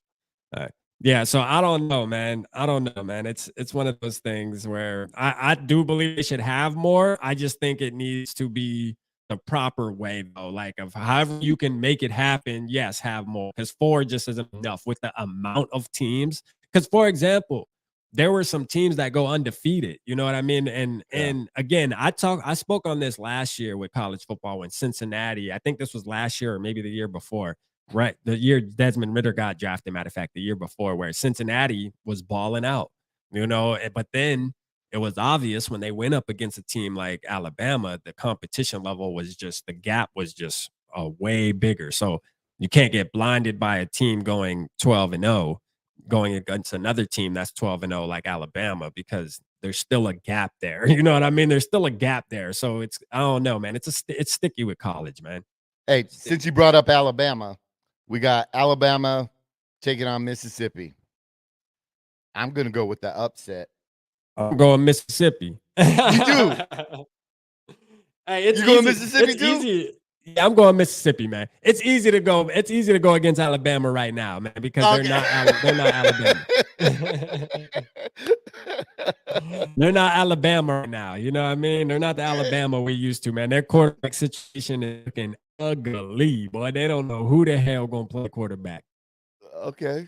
right. Yeah, so I don't know, man. It's one of those things where I do believe they should have more. I just think it needs to be the proper way, though. Like, of however you can make it happen, yes, have more. Because 4 just isn't enough with the amount of teams. Because, for example, there were some teams that go undefeated. You know what I mean? And again, I spoke on this last year with college football when Cincinnati, I think this was last year or maybe the year before. Right. The year Desmond Ritter got drafted, matter of fact, the year before, where Cincinnati was balling out, you know, but then it was obvious when they went up against a team like Alabama, the competition level was just, the gap was just way bigger. So you can't get blinded by a team going 12-0, going against another team that's 12-0 like Alabama, because there's still a gap there. You know what I mean? There's still a gap there. So it's, I don't know, man. It's sticky with college, man. Hey, since you brought up Alabama, we got Alabama taking on Mississippi. I'm going to go with the upset. I'm going Mississippi. You do? Hey, it's you going easy. Mississippi it's too? Easy. Yeah, I'm going Mississippi, man. It's easy to go. It's easy to go against Alabama right now, man, because they're not Alabama. They're not Alabama right now. You know what I mean? They're not the Alabama we used to, man. Their quarterback situation is looking ugly, boy. They don't know who the hell gonna play quarterback. Okay.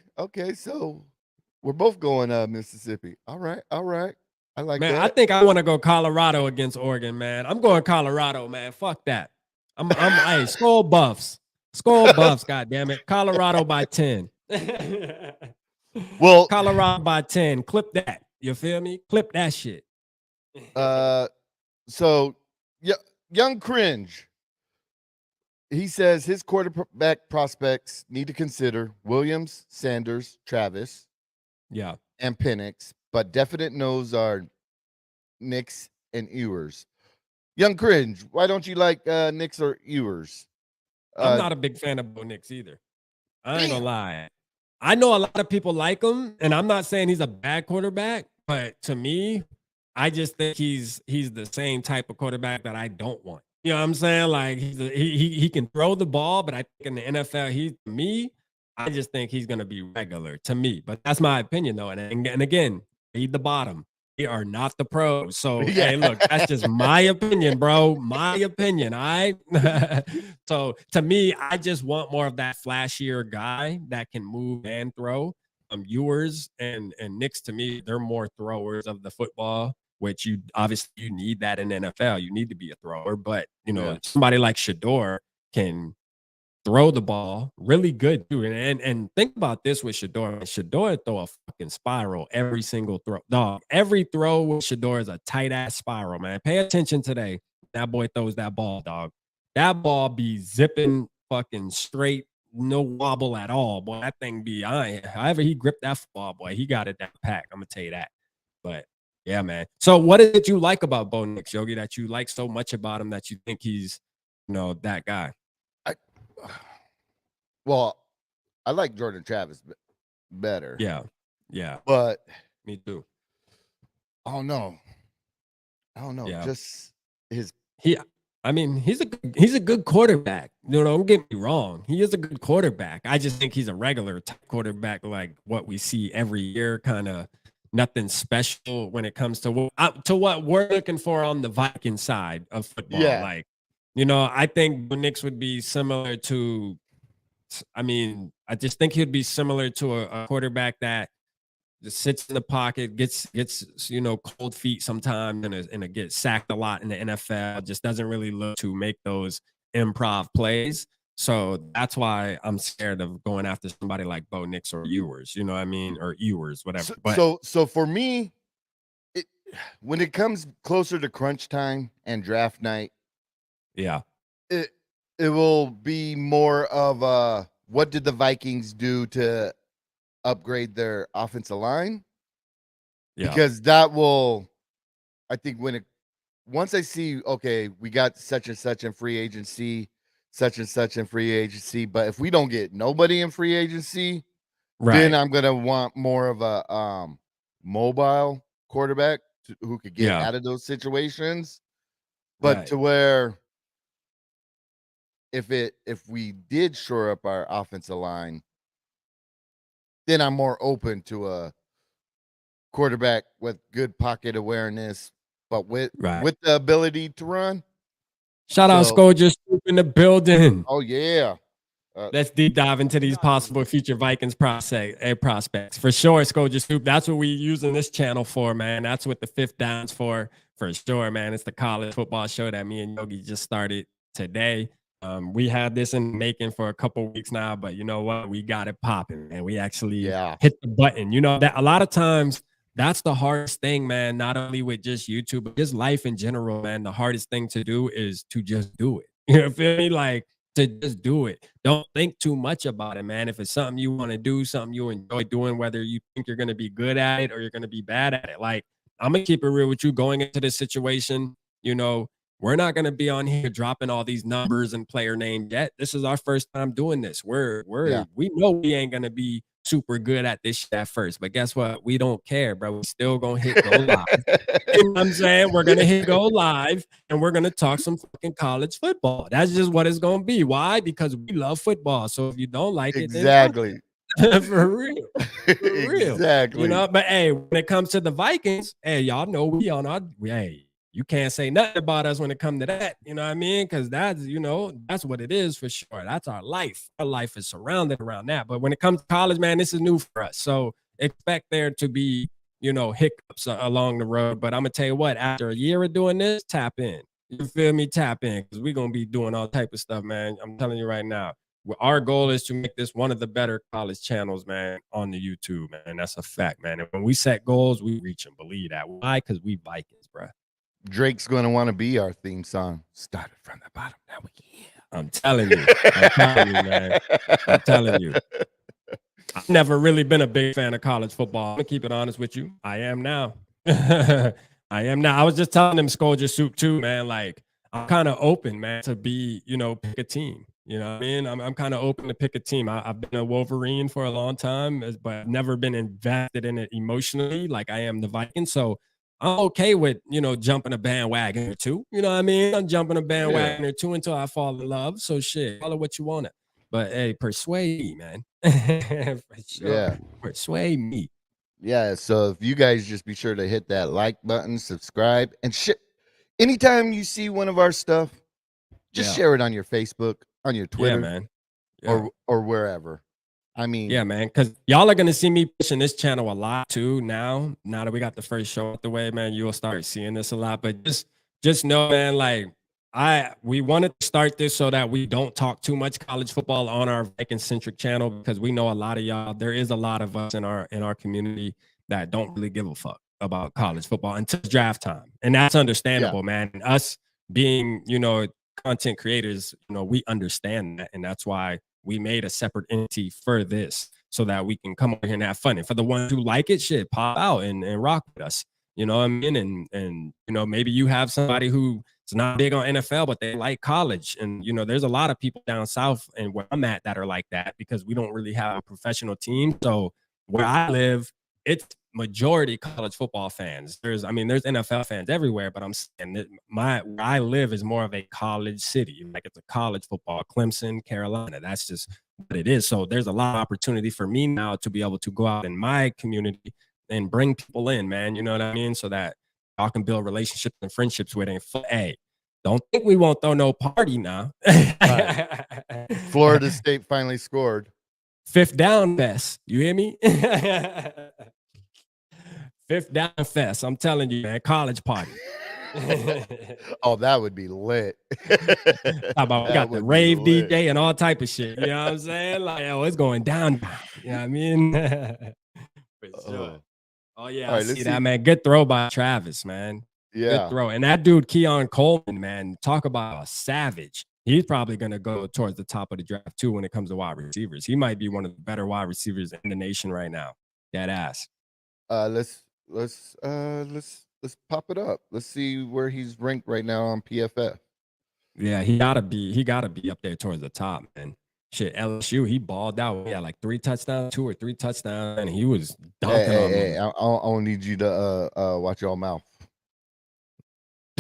So we're both going Mississippi. All right. I like man, that. I think I want to go Colorado against Oregon, man. I'm going Colorado, man. Fuck that. Hey, Skull Buffs. God damn it. Colorado by 10. Well, Colorado by 10. Clip that. You feel me? Clip that shit. So Young Cringe. He says his quarterback prospects need to consider Williams, Sanders, Travis, and Penix, but definite no's are Nix and Ewers. Young Cringe, why don't you like Nix or Ewers? I'm not a big fan of Bo Nix either. I ain't gonna lie. I know a lot of people like him, and I'm not saying he's a bad quarterback, but to me, I just think he's the same type of quarterback that I don't want. You know what I'm saying? Like he can throw the ball, but I think in the NFL, I just think he's gonna be regular to me. But that's my opinion though. And again, read the bottom. We are not the pros. So Yeah. hey, look, that's just my opinion, bro. My opinion. I so to me, I just want more of that flashier guy that can move and throw. Ewers and Knicks to me, they're more throwers of the football, which you obviously you need that in the NFL. You need to be a thrower, but you know, Yeah. somebody like Shador can throw the ball really good too. And think about this with Shador. Shador throw a fucking spiral every single throw. Dog, every throw with Shador is a tight ass spiral, man. Pay attention today. That boy throws that ball, dog. That ball be zipping fucking straight, no wobble at all. Boy, that thing be however he gripped that ball, boy, he got it down pack. I'm gonna tell you that. But yeah, man. So what did you like about Bo Nix, Yogi, that you like so much about him that you think he's, you know, that guy? Well, I like Jordan Travis better. Yeah. Yeah. But Me too. I don't know. Yeah. Just his I mean, he's a good quarterback. You know, don't get me wrong. He is a good quarterback. I just think he's a regular type quarterback, like what we see every year, kind of nothing special when it comes to what we're looking for on the Viking side of football. Yeah. Like, you know, I think the Knicks would be similar to, I mean, I just think he'd be similar to a quarterback that just sits in the pocket, gets you know, cold feet sometimes, and it gets sacked a lot in the NFL. Just doesn't really look to make those improv plays. So that's why I'm scared of going after somebody like Bo Nix or Ewers. You know what I mean? Or Ewers, whatever. So for me, when it comes closer to crunch time and draft night, yeah, it will be more of what did the Vikings do to upgrade their offensive line? yeah, Because that will, I think, once I see, okay, we got such and such in free agency, such and such in free agency, but if we don't get nobody in free agency, then right, I'm gonna want more of a mobile quarterback who could get yeah, out of those situations. But right, to where if we did shore up our offensive line, then I'm more open to a quarterback with good pocket awareness, but with right. the ability to run. Shout out So, Scourge in the building. oh yeah, Let's deep dive into these possible future Vikings prospects. For sure, Scourge Soup. That's what we using this channel for, man. That's what the fifth down's for sure, man. It's the college football show that me and Yogi just started today. We had this in the making for a couple weeks now, but you know what? We got it popping, and we actually yeah, hit the button. You know that a lot of times that's the hardest thing, man. Not only with just YouTube, but just life in general, man. The hardest thing to do is to just do it. You feel me? Like to just do it. Don't think too much about it, man. If it's something you want to do, something you enjoy doing, whether you think you're going to be good at it or you're going to be bad at it. Like, I'm going to keep it real with you going into this situation. You know, we're not going to be on here dropping all these numbers and player names yet. This is our first time doing this. We know we ain't going to be super good at this shit at first, but guess what? We don't care, bro. We still going to hit go live. You know what I'm saying? We're going to hit go live and we're going to talk some fucking college football. That's just what it's going to be. Why? Because we love football. So if you don't like it, exactly. then for real. For real. Exactly. You know, but hey, when it comes to the Vikings, hey, y'all know we on our, hey, you can't say nothing about us when it comes to that. You know what I mean? Because that's, you know, that's what it is for sure. That's our life. Our life is surrounded around that. But when it comes to college, man, this is new for us. So expect there to be, you know, hiccups along the road. But I'm going to tell you what, after a year of doing this, tap in. You feel me? Tap in. Because we're going to be doing all type of stuff, man. I'm telling you right now. Our goal is to make this one of the better college channels, man, on the YouTube, man. That's a fact, man. And when we set goals, we reach them. Believe that. Why? Because we Vikings, bro. Drake's going to want to be our theme song. Started from the bottom. Now we here. I'm telling you. I'm telling you, man. I'm telling you. I've never really been a big fan of college football. I'm going to keep it honest with you. I am now. I am now. I was just telling them Scourge Soup too, man. Like, I'm kind of open, man, to be, you know, pick a team. You know what I mean? I'm kind of open to pick a team. I've been a Wolverine for a long time, but I've never been invested in it emotionally like I am the Vikings. So I'm okay with, jumping a bandwagon or two. You know what I mean? I'm jumping a bandwagon or two until I fall in love. So shit, call it what you want it. But hey, persuade me, man. For sure. Yeah. Persuade me. Yeah. So if you guys just be sure to hit that like button, subscribe, and shit. Anytime you see one of our stuff, just share it on your Facebook, on your Twitter, man. Yeah. or wherever. I mean, yeah, man, because y'all are gonna see me pushing this channel a lot too now. Now that we got the first show out the way, man, you'll start seeing this a lot. But just know, man, like we wanted to start this so that we don't talk too much college football on our Viking-centric channel, because we know a lot of y'all. There is a lot of us in our community that don't really give a fuck about college football until draft time, and that's understandable, man. And us being, content creators, we understand that, and that's why we made a separate entity for this, so that we can come over here and have fun. And for the ones who like it, shit, pop out and rock with us. You know what I mean? And maybe you have somebody who is not big on NFL, but they like college. And there's a lot of people down south and where I'm at that are like that, because we don't really have a professional team. So where I live, it's majority college football fans. There's NFL fans everywhere, but I'm saying that where I live is more of a college city. Like, it's a college football, Clemson, Carolina. That's just what it is. So there's a lot of opportunity for me now to be able to go out in my community and bring people in, man. You know what I mean? So that I can build relationships and friendships with it. And hey, don't think we won't throw no party now. Right. Florida State finally scored. 5th down fest. You hear me? 5th down fest. I'm telling you, man. College party. Oh, that would be lit. We got the rave DJ and all type of shit. You know what I'm saying? Like, it's going down. You know what I mean? For sure. Oh yeah, I see that, man. Good throw by Travis, man. Yeah. Good throw. And that dude, Keon Coleman, man, talk about a savage. He's probably going to go towards the top of the draft too when it comes to wide receivers. He might be one of the better wide receivers in the nation right now. Dead ass. Let's pop it up. Let's see where he's ranked right now on PFF. Yeah, he gotta be up there towards the top, man. Shit, LSU, he balled out. He had like 2 or 3 touchdowns, and he was dunking on Hey, I don't need you to watch your mouth.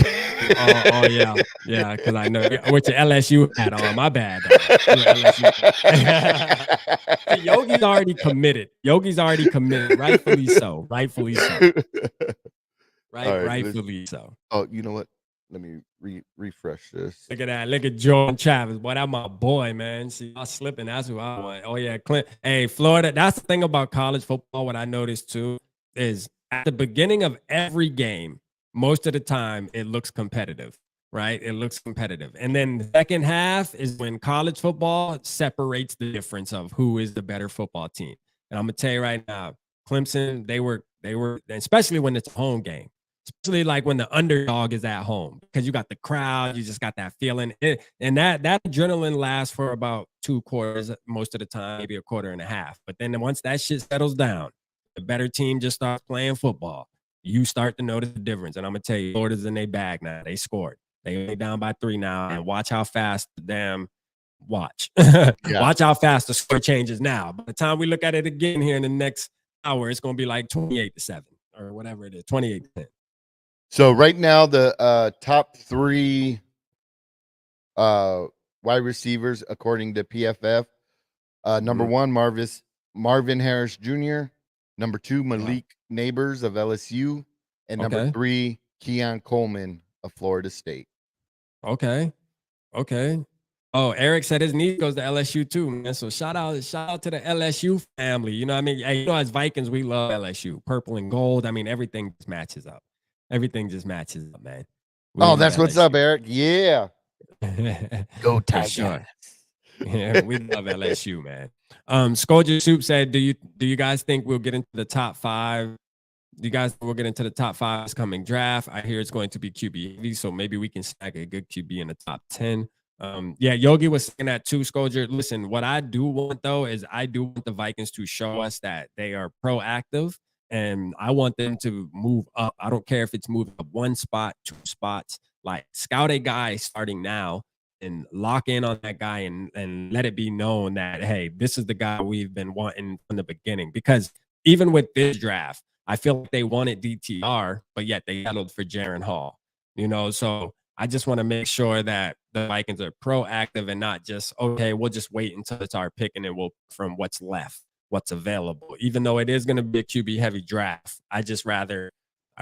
Oh yeah, because I know with your LSU hat on. My bad. Yogi's already committed. Rightfully so. Rightfully so. Oh, you know what? Let me refresh this. Look at that. Look at Jordan Travis. Boy, that's my boy, man. See, I'm slipping. That's who I want. Oh yeah, Clint. Hey, Florida. That's the thing about college football. What I noticed too is at the beginning of every game, most of the time it looks competitive, right? It looks competitive. And then the second half is when college football separates the difference of who is the better football team. And I'm going to tell you right now, Clemson, they were, especially when it's a home game, especially like when the underdog is at home, because you got the crowd, you just got that feeling. And that adrenaline lasts for about 2 quarters most of the time, maybe a quarter and a half. But then once that shit settles down, the better team just starts playing football. You start to notice the difference. And I'm going to tell you, Florida's in their bag now. They scored. They down by 3 now. And watch how fast watch how fast the score changes now. By the time we look at it again here in the next hour, it's going to be like 28-7 or whatever it is, 28-10. So right now, the top 3 wide receivers, according to PFF, number 1, Marvin Harris Jr., number 2, Malik Neighbors of LSU, and number 3, Keon Coleman of Florida State. Okay. Oh, Eric said his niece goes to LSU too, man. So shout out to the LSU family. You know what I mean? Hey, as Vikings, we love LSU. Purple and gold. I mean, everything just matches up. Everything just matches up, man. That's what's up, Eric. Yeah. Go Tigers. Sure. Yeah, we love LSU, man. Scourger Soup said, do you guys think we'll get into the top 5? Do you guys think we'll get into the top 5 this coming draft? I hear it's going to be QB heavy, so maybe we can snag a good QB in the top 10. Yeah, Yogi was saying that too, Scourger. Listen, what I do want though is I do want the Vikings to show us that they are proactive, and I want them to move up. I don't care if it's moving up 1 spot, 2 spots. Like, scout a guy starting now and lock in on that guy and let it be known that, hey, this is the guy we've been wanting from the beginning. Because even with this draft, I feel like they wanted DTR, but yet they settled for Jaren Hall. So I just want to make sure that the Vikings are proactive and not just, okay, we'll just wait until it's our pick and then we'll from what's left, what's available. Even though it is going to be a QB heavy draft, I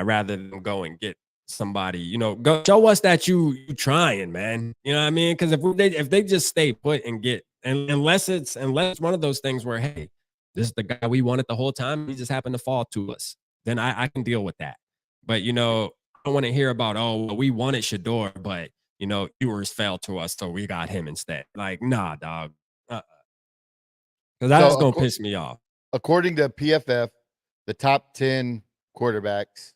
rather them go and get somebody, go show us that you trying, man. You know what I mean? Because if they just stay put and get, and unless it's one of those things where, hey, this is the guy we wanted the whole time, he just happened to fall to us, then I can deal with that. But I don't want to hear about, oh, well, we wanted Shador, but viewers fell to us, so we got him instead. Like, nah, dog. Because that's gonna piss me off. According to PFF, the top 10 quarterbacks: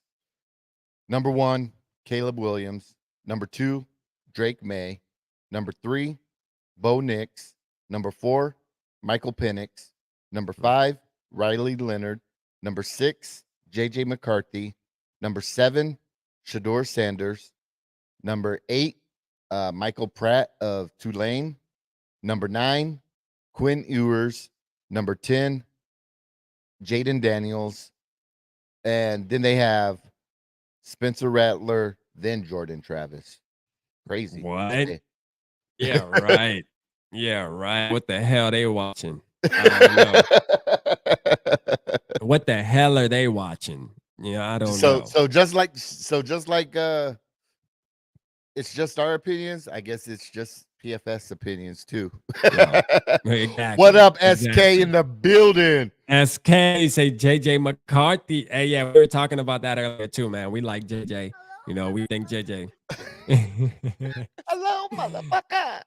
number 1, Caleb Williams; number 2, Drake May; number 3, Bo Nix; number 4, Michael Penix; number 5, Riley Leonard; number 6, JJ McCarthy; number 7, Shador Sanders; number 8, Michael Pratt of Tulane; number 9, Quinn Ewers; number 10, Jaden Daniels; and then they have Spencer Rattler, then Jordan Travis. Crazy. What? Okay. Yeah, right. Yeah, right. What the hell they watching? I don't know. What the hell are they watching? I don't know. So just like it's just our opinions. I guess it's just PFS opinions too. Exactly. What up, SK in the building? SK say JJ McCarthy. Hey, yeah, we were talking about that earlier too, man. We like JJ. We think JJ. Hello, motherfucker.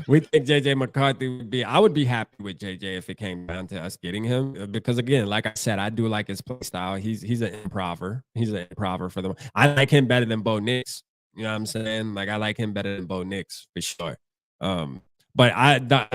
We think JJ McCarthy I would be happy with JJ if it came down to us getting him, because again, like I said, I do like his play style. He's an improver. He's an improver for them. I like him better than Bo Nix. You know what I'm saying? Like, I like him better than Bo Nix for sure. But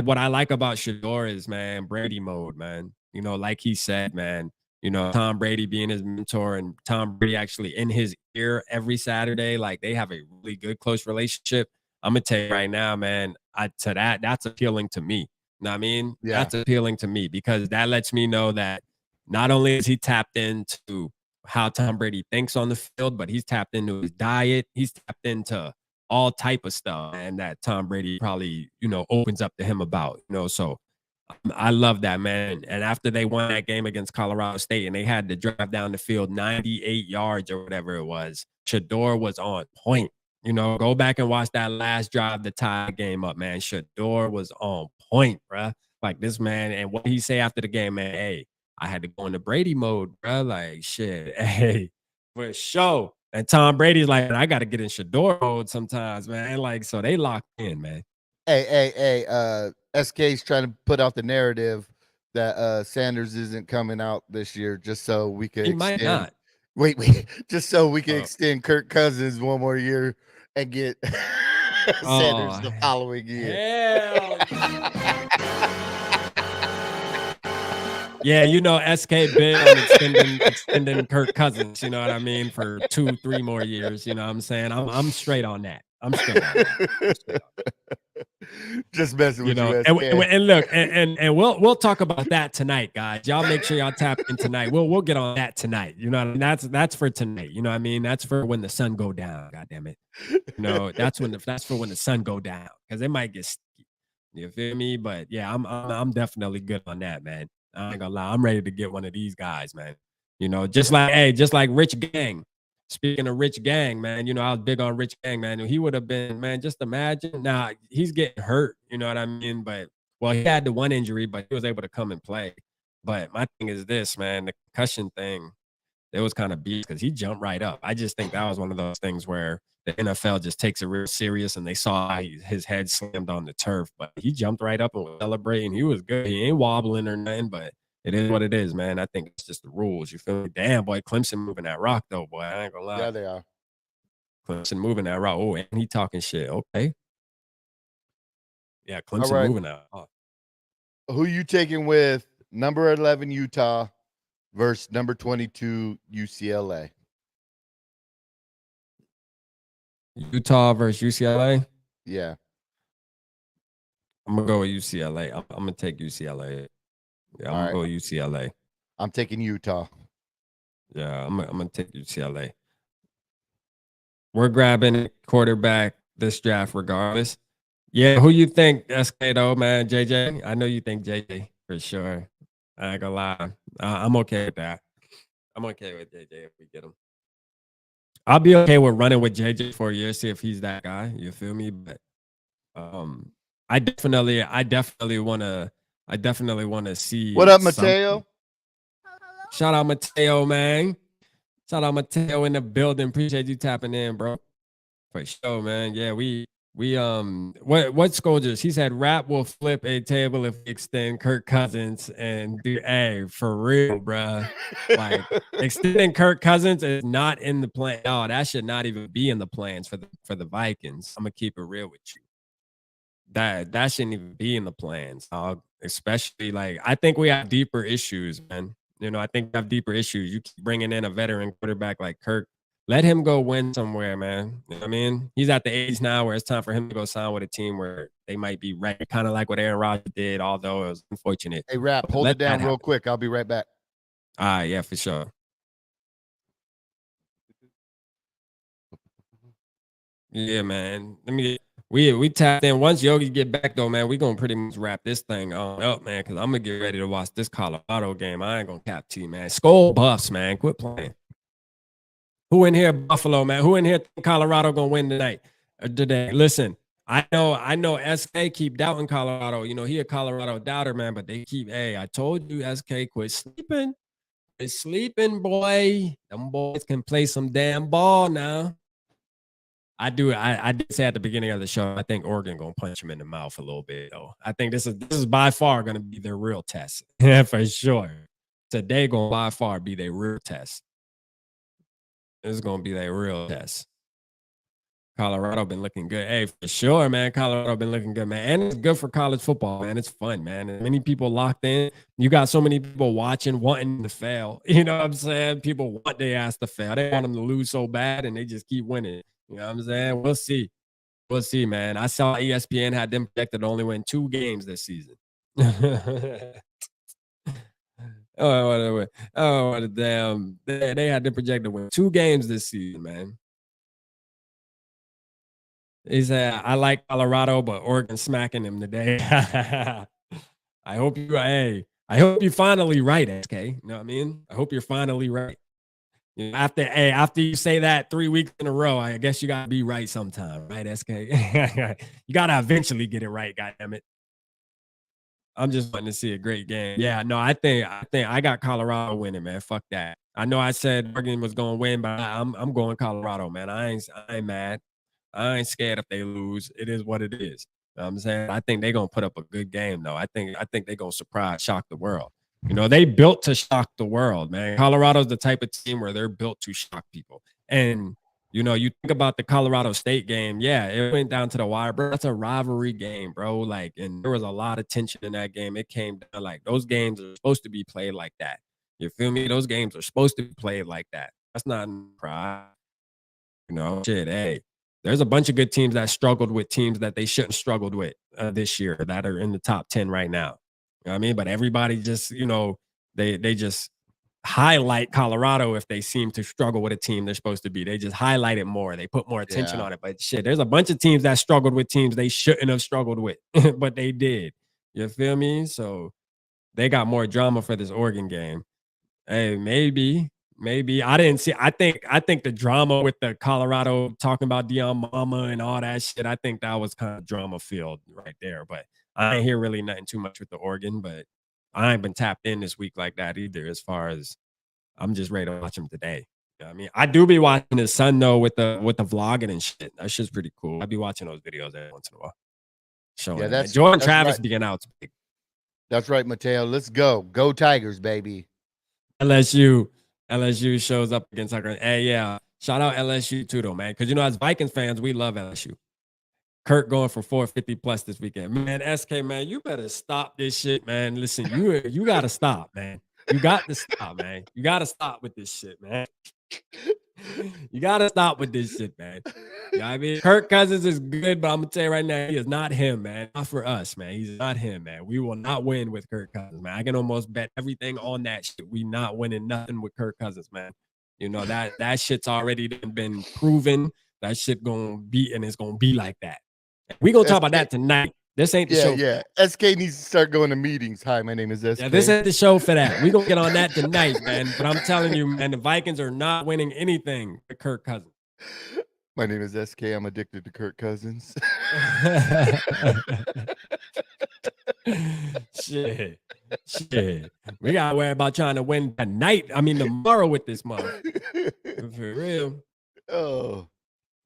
what I like about Shador is, man, Brady mode, man. Like he said, man, Tom Brady being his mentor and Tom Brady actually in his ear every Saturday. Like, they have a really good, close relationship. I'm gonna tell you right now, man, that's appealing to me. You know what I mean? Yeah. That's appealing to me, because that lets me know that not only is he tapped into how Tom Brady thinks on the field, but he's tapped into his diet. He's tapped into all type of stuff, and that Tom Brady probably, opens up to him about, so I love that, man. And after they won that game against Colorado State and they had to drive down the field 98 yards or whatever it was, Shador was on point. Go back and watch that last drive to tie the game up, man. Shador was on point, bruh. Like, this man, and what he say after the game, man, hey, I had to go into Brady mode, bruh. Like, shit, hey, for sure. And Tom Brady's like, I got to get in Shador mode sometimes, man. Like, so they locked in, man. Hey, SK's trying to put out the narrative that Sanders isn't coming out this year just so we could Might not. Wait, just so we can extend Kirk Cousins one more year and get Sanders the following year. Hell. Yeah, SK bid on extending Kirk Cousins, you know what I mean, for 2-3 more years. You know what I'm saying? I'm straight on that. I'm straight on that. Just messing with you, SK. And look, and we'll talk about that tonight, guys. Y'all make sure y'all tap in tonight. We'll get on that tonight. You know what I mean? That's for tonight. You know what I mean? That's for when the sun go down. God damn it. That's for when the sun go down, because it might get sticky. You feel me? But yeah, I'm definitely good on that, man. I ain't gonna lie. I'm ready to get one of these guys, man. Just like Rich Gang. Speaking of Rich Gang, man, I was big on Rich Gang, man. He would have been, man, just imagine. Now, he's getting hurt, you know what I mean? But, well, he had the one injury, but he was able to come and play. But my thing is this, man, the concussion thing, it was kind of beat because he jumped right up. I just think that was one of those things where the NFL just takes it real serious, and they saw his head slammed on the turf. But he jumped right up and was celebrating. He was good. He ain't wobbling or nothing, but it is what it is, man. I think it's just the rules. You feel me? Damn, boy, Clemson moving that rock, though, boy. I ain't gonna lie. Yeah, they are. Clemson moving that rock. Oh, and he talking shit. Okay. Yeah, Clemson moving that rock. Who you taking with number 11 Utah versus number 22 UCLA? Utah versus UCLA? Yeah. I'm gonna go with UCLA. I'm gonna take UCLA. Yeah, I'm All gonna right. go with UCLA. I'm taking Utah. Yeah, I'm gonna take UCLA. We're grabbing a quarterback this draft regardless. Yeah, who you think, SK though, man? JJ? I know you think JJ for sure. I ain't gonna lie. I'm okay with that. I'm okay with JJ if we get him. I'll be okay with running with JJ for a year, see if he's that guy. You feel me? But I definitely wanna see What up, something. Mateo? Shout out Mateo, man. Shout out Mateo in the building. Appreciate you tapping in, bro. For sure, man. Yeah, we what Scolders? He said Rap will flip a table if we extend Kirk Cousins and do for real, bruh. Like extending Kirk Cousins is not in the plan. No, that should not even be in the plans for the Vikings. I'm gonna keep it real with you. That shouldn't even be in the plans, dog. Especially like I think we have deeper issues, man. You know, I think we have deeper issues. You keep bringing in a veteran quarterback like Kirk. Let him go win somewhere, man. You know what I mean? He's at the age now where it's time for him to go sign with a team where they might be ready, kind of like what Aaron Rodgers did, although it was unfortunate. Hey, Rap, hold it down real quick. I'll be right back. Yeah, for sure. Yeah, man. We tapped in. Once Yogi get back though, man, we gonna pretty much wrap this thing on up, man. Cause I'm gonna get ready to watch this Colorado game. I ain't gonna cap to you, man. Skull Buffs, man. Quit playing. Who in here, Buffalo, man? Who in here think Colorado gonna win tonight? Today? Listen, I know SK keep doubting Colorado. You know, he a Colorado doubter, man, but they keep, hey, I told you, SK, quit sleeping. Quit sleeping, boy. Them boys can play some damn ball now. I did say at the beginning of the show, I think Oregon gonna punch him in the mouth a little bit, though. I think this is by far gonna be their real test. Yeah, for sure. Today gonna by far be their real test. This is gonna be their real test. Colorado been looking good. Hey, for sure, man. Colorado been looking good, man. And it's good for college football, man. It's fun, man. And many people locked in. You got so many people watching, wanting to fail. You know what I'm saying? People want their ass to fail. They want them to lose so bad, and they just keep winning. You know what I'm saying? We'll see. We'll see, man. I saw ESPN had them projected to only win 2 games this season. What a damn. They had them projected to win 2 games this season, man. He said, I like Colorado, but Oregon smacking him today. I hope you finally right, SK. You know what I mean? I hope you're finally right. You know, after you say that 3 weeks in a row, I guess you gotta be right sometime, right, SK? You gotta eventually get it right, goddammit. I'm just wanting to see a great game. Yeah, no, I think I got Colorado winning, man. Fuck that. I know I said Oregon was gonna win, but I'm going Colorado, man. I ain't mad. I ain't scared if they lose. It is what it is. You know what I'm saying? I think they're gonna put up a good game, though. I think they're gonna surprise, shock the world. You know, they built to shock the world, man. Colorado's the type of team where they're built to shock people. And you know, you think about the Colorado State game. Yeah, it went down to the wire, bro. That's a rivalry game, bro. Like, and there was a lot of tension in that game. It came down like those games are supposed to be played like that. You feel me? Those games are supposed to be played like that. That's not pride. You know, shit, hey. There's a bunch of good teams that struggled with teams that they shouldn't struggled with this year that are in the top 10 right now. You know what I mean? But everybody just, you know, they just highlight Colorado if they seem to struggle with a team they're supposed to be. They just highlight it more. They put more attention on it. But shit, there's a bunch of teams that struggled with teams they shouldn't have struggled with, but they did. You feel me? So they got more drama for this Oregon game. Hey, maybe I didn't see. I think the drama with the Colorado talking about Deion Mama and all that shit. I think that was kind of drama filled right there. But I ain't hear really nothing too much with the Oregon. But I ain't been tapped in this week like that either. As far as I'm just ready to watch him today. You know what I mean, I do be watching his son though with the vlogging and shit. That shit's pretty cool. I be watching those videos every once in a while. Showing that's Jordan Travis being out. Big. That's right, Mateo. Let's go Tigers, baby. LSU shows up against Tucker. Hey, yeah. Shout out LSU too, though, man. Because, you know, as Vikings fans, we love LSU. Kirk going for 450 plus this weekend. Man, SK, man, you better stop this shit, man. Listen, you got to stop, man. You got to stop, man. You got to stop with this shit, man. You gotta stop with this shit, man. You know what I mean? Kirk Cousins is good, but I'm gonna tell you right now, he is not him, man. Not for us, man. He's not him, man. We will not win with Kirk Cousins, man. I can almost bet everything on that shit. We not winning nothing with Kirk Cousins, man. You know, that shit's already been proven. That shit gonna be, and it's gonna be like that. We gonna talk about that tonight. This ain't the show. Yeah. SK needs to start going to meetings. Hi, my name is SK. Yeah, this ain't the show for that. We gonna get on that tonight, man. But I'm telling you, man, the Vikings are not winning anything with Kirk Cousins. My name is SK. I'm addicted to Kirk Cousins. Shit. We gotta worry about trying to win tonight. I mean, tomorrow with this mother. For real. Oh.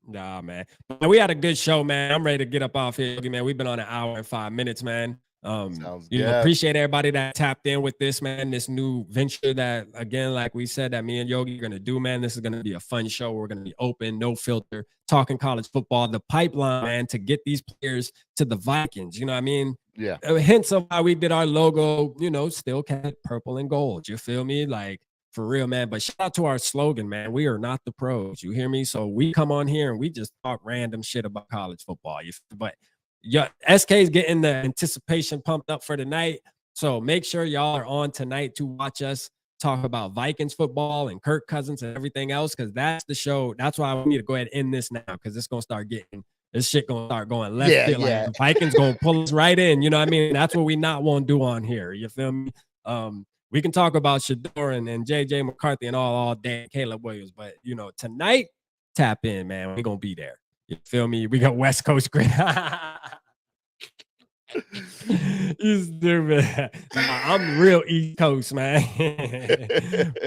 Nah, man. But we had a good show, man. I'm ready to get up off here, man. We've been on 1 hour and 5 minutes, man. Sounds You know, good. appreciate everybody that tapped in with this, man. This new venture that, again, like we said, that me and Yogi are gonna do, man. This is gonna be a fun show. We're gonna be open, no filter, talking college football. The pipeline, man, to get these players to the Vikings. You know what I mean? Yeah. Hints of why we did our logo, you know, still cat purple and gold. You feel me? Like, for real, man. But shout out to our slogan, man. We are not the pros. You hear me? So we come on here and we just talk random shit about college football. But yeah, SK is getting the anticipation pumped up for tonight. So make sure y'all are on tonight to watch us talk about Vikings football and Kirk Cousins and everything else, because that's the show. That's why we need to go ahead and end this now, because it's gonna start getting this shit gonna start going left field. Like the Vikings gonna pull us right in. You know what I mean? That's what we not want to do on here. You feel me? We can talk about Shador and JJ McCarthy and all day, Caleb Williams, but you know, tonight, tap in, man. We're gonna be there. You feel me? We got West Coast grit. You stupid. I'm real East Coast, man.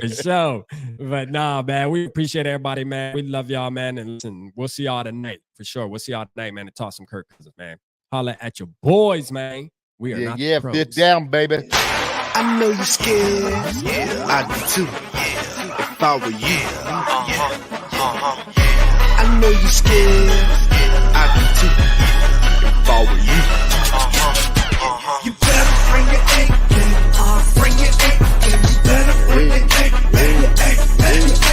For sure. But nah, man, we appreciate everybody, man. We love y'all, man. And listen, we'll see y'all tonight for sure. We'll see y'all tonight, man, to talk some Kirk Cousins, man. Holla at your boys, man. We are not the pros. Fit down, baby. I know you're scared. Yeah, I do too. If I were you. I know you're scared.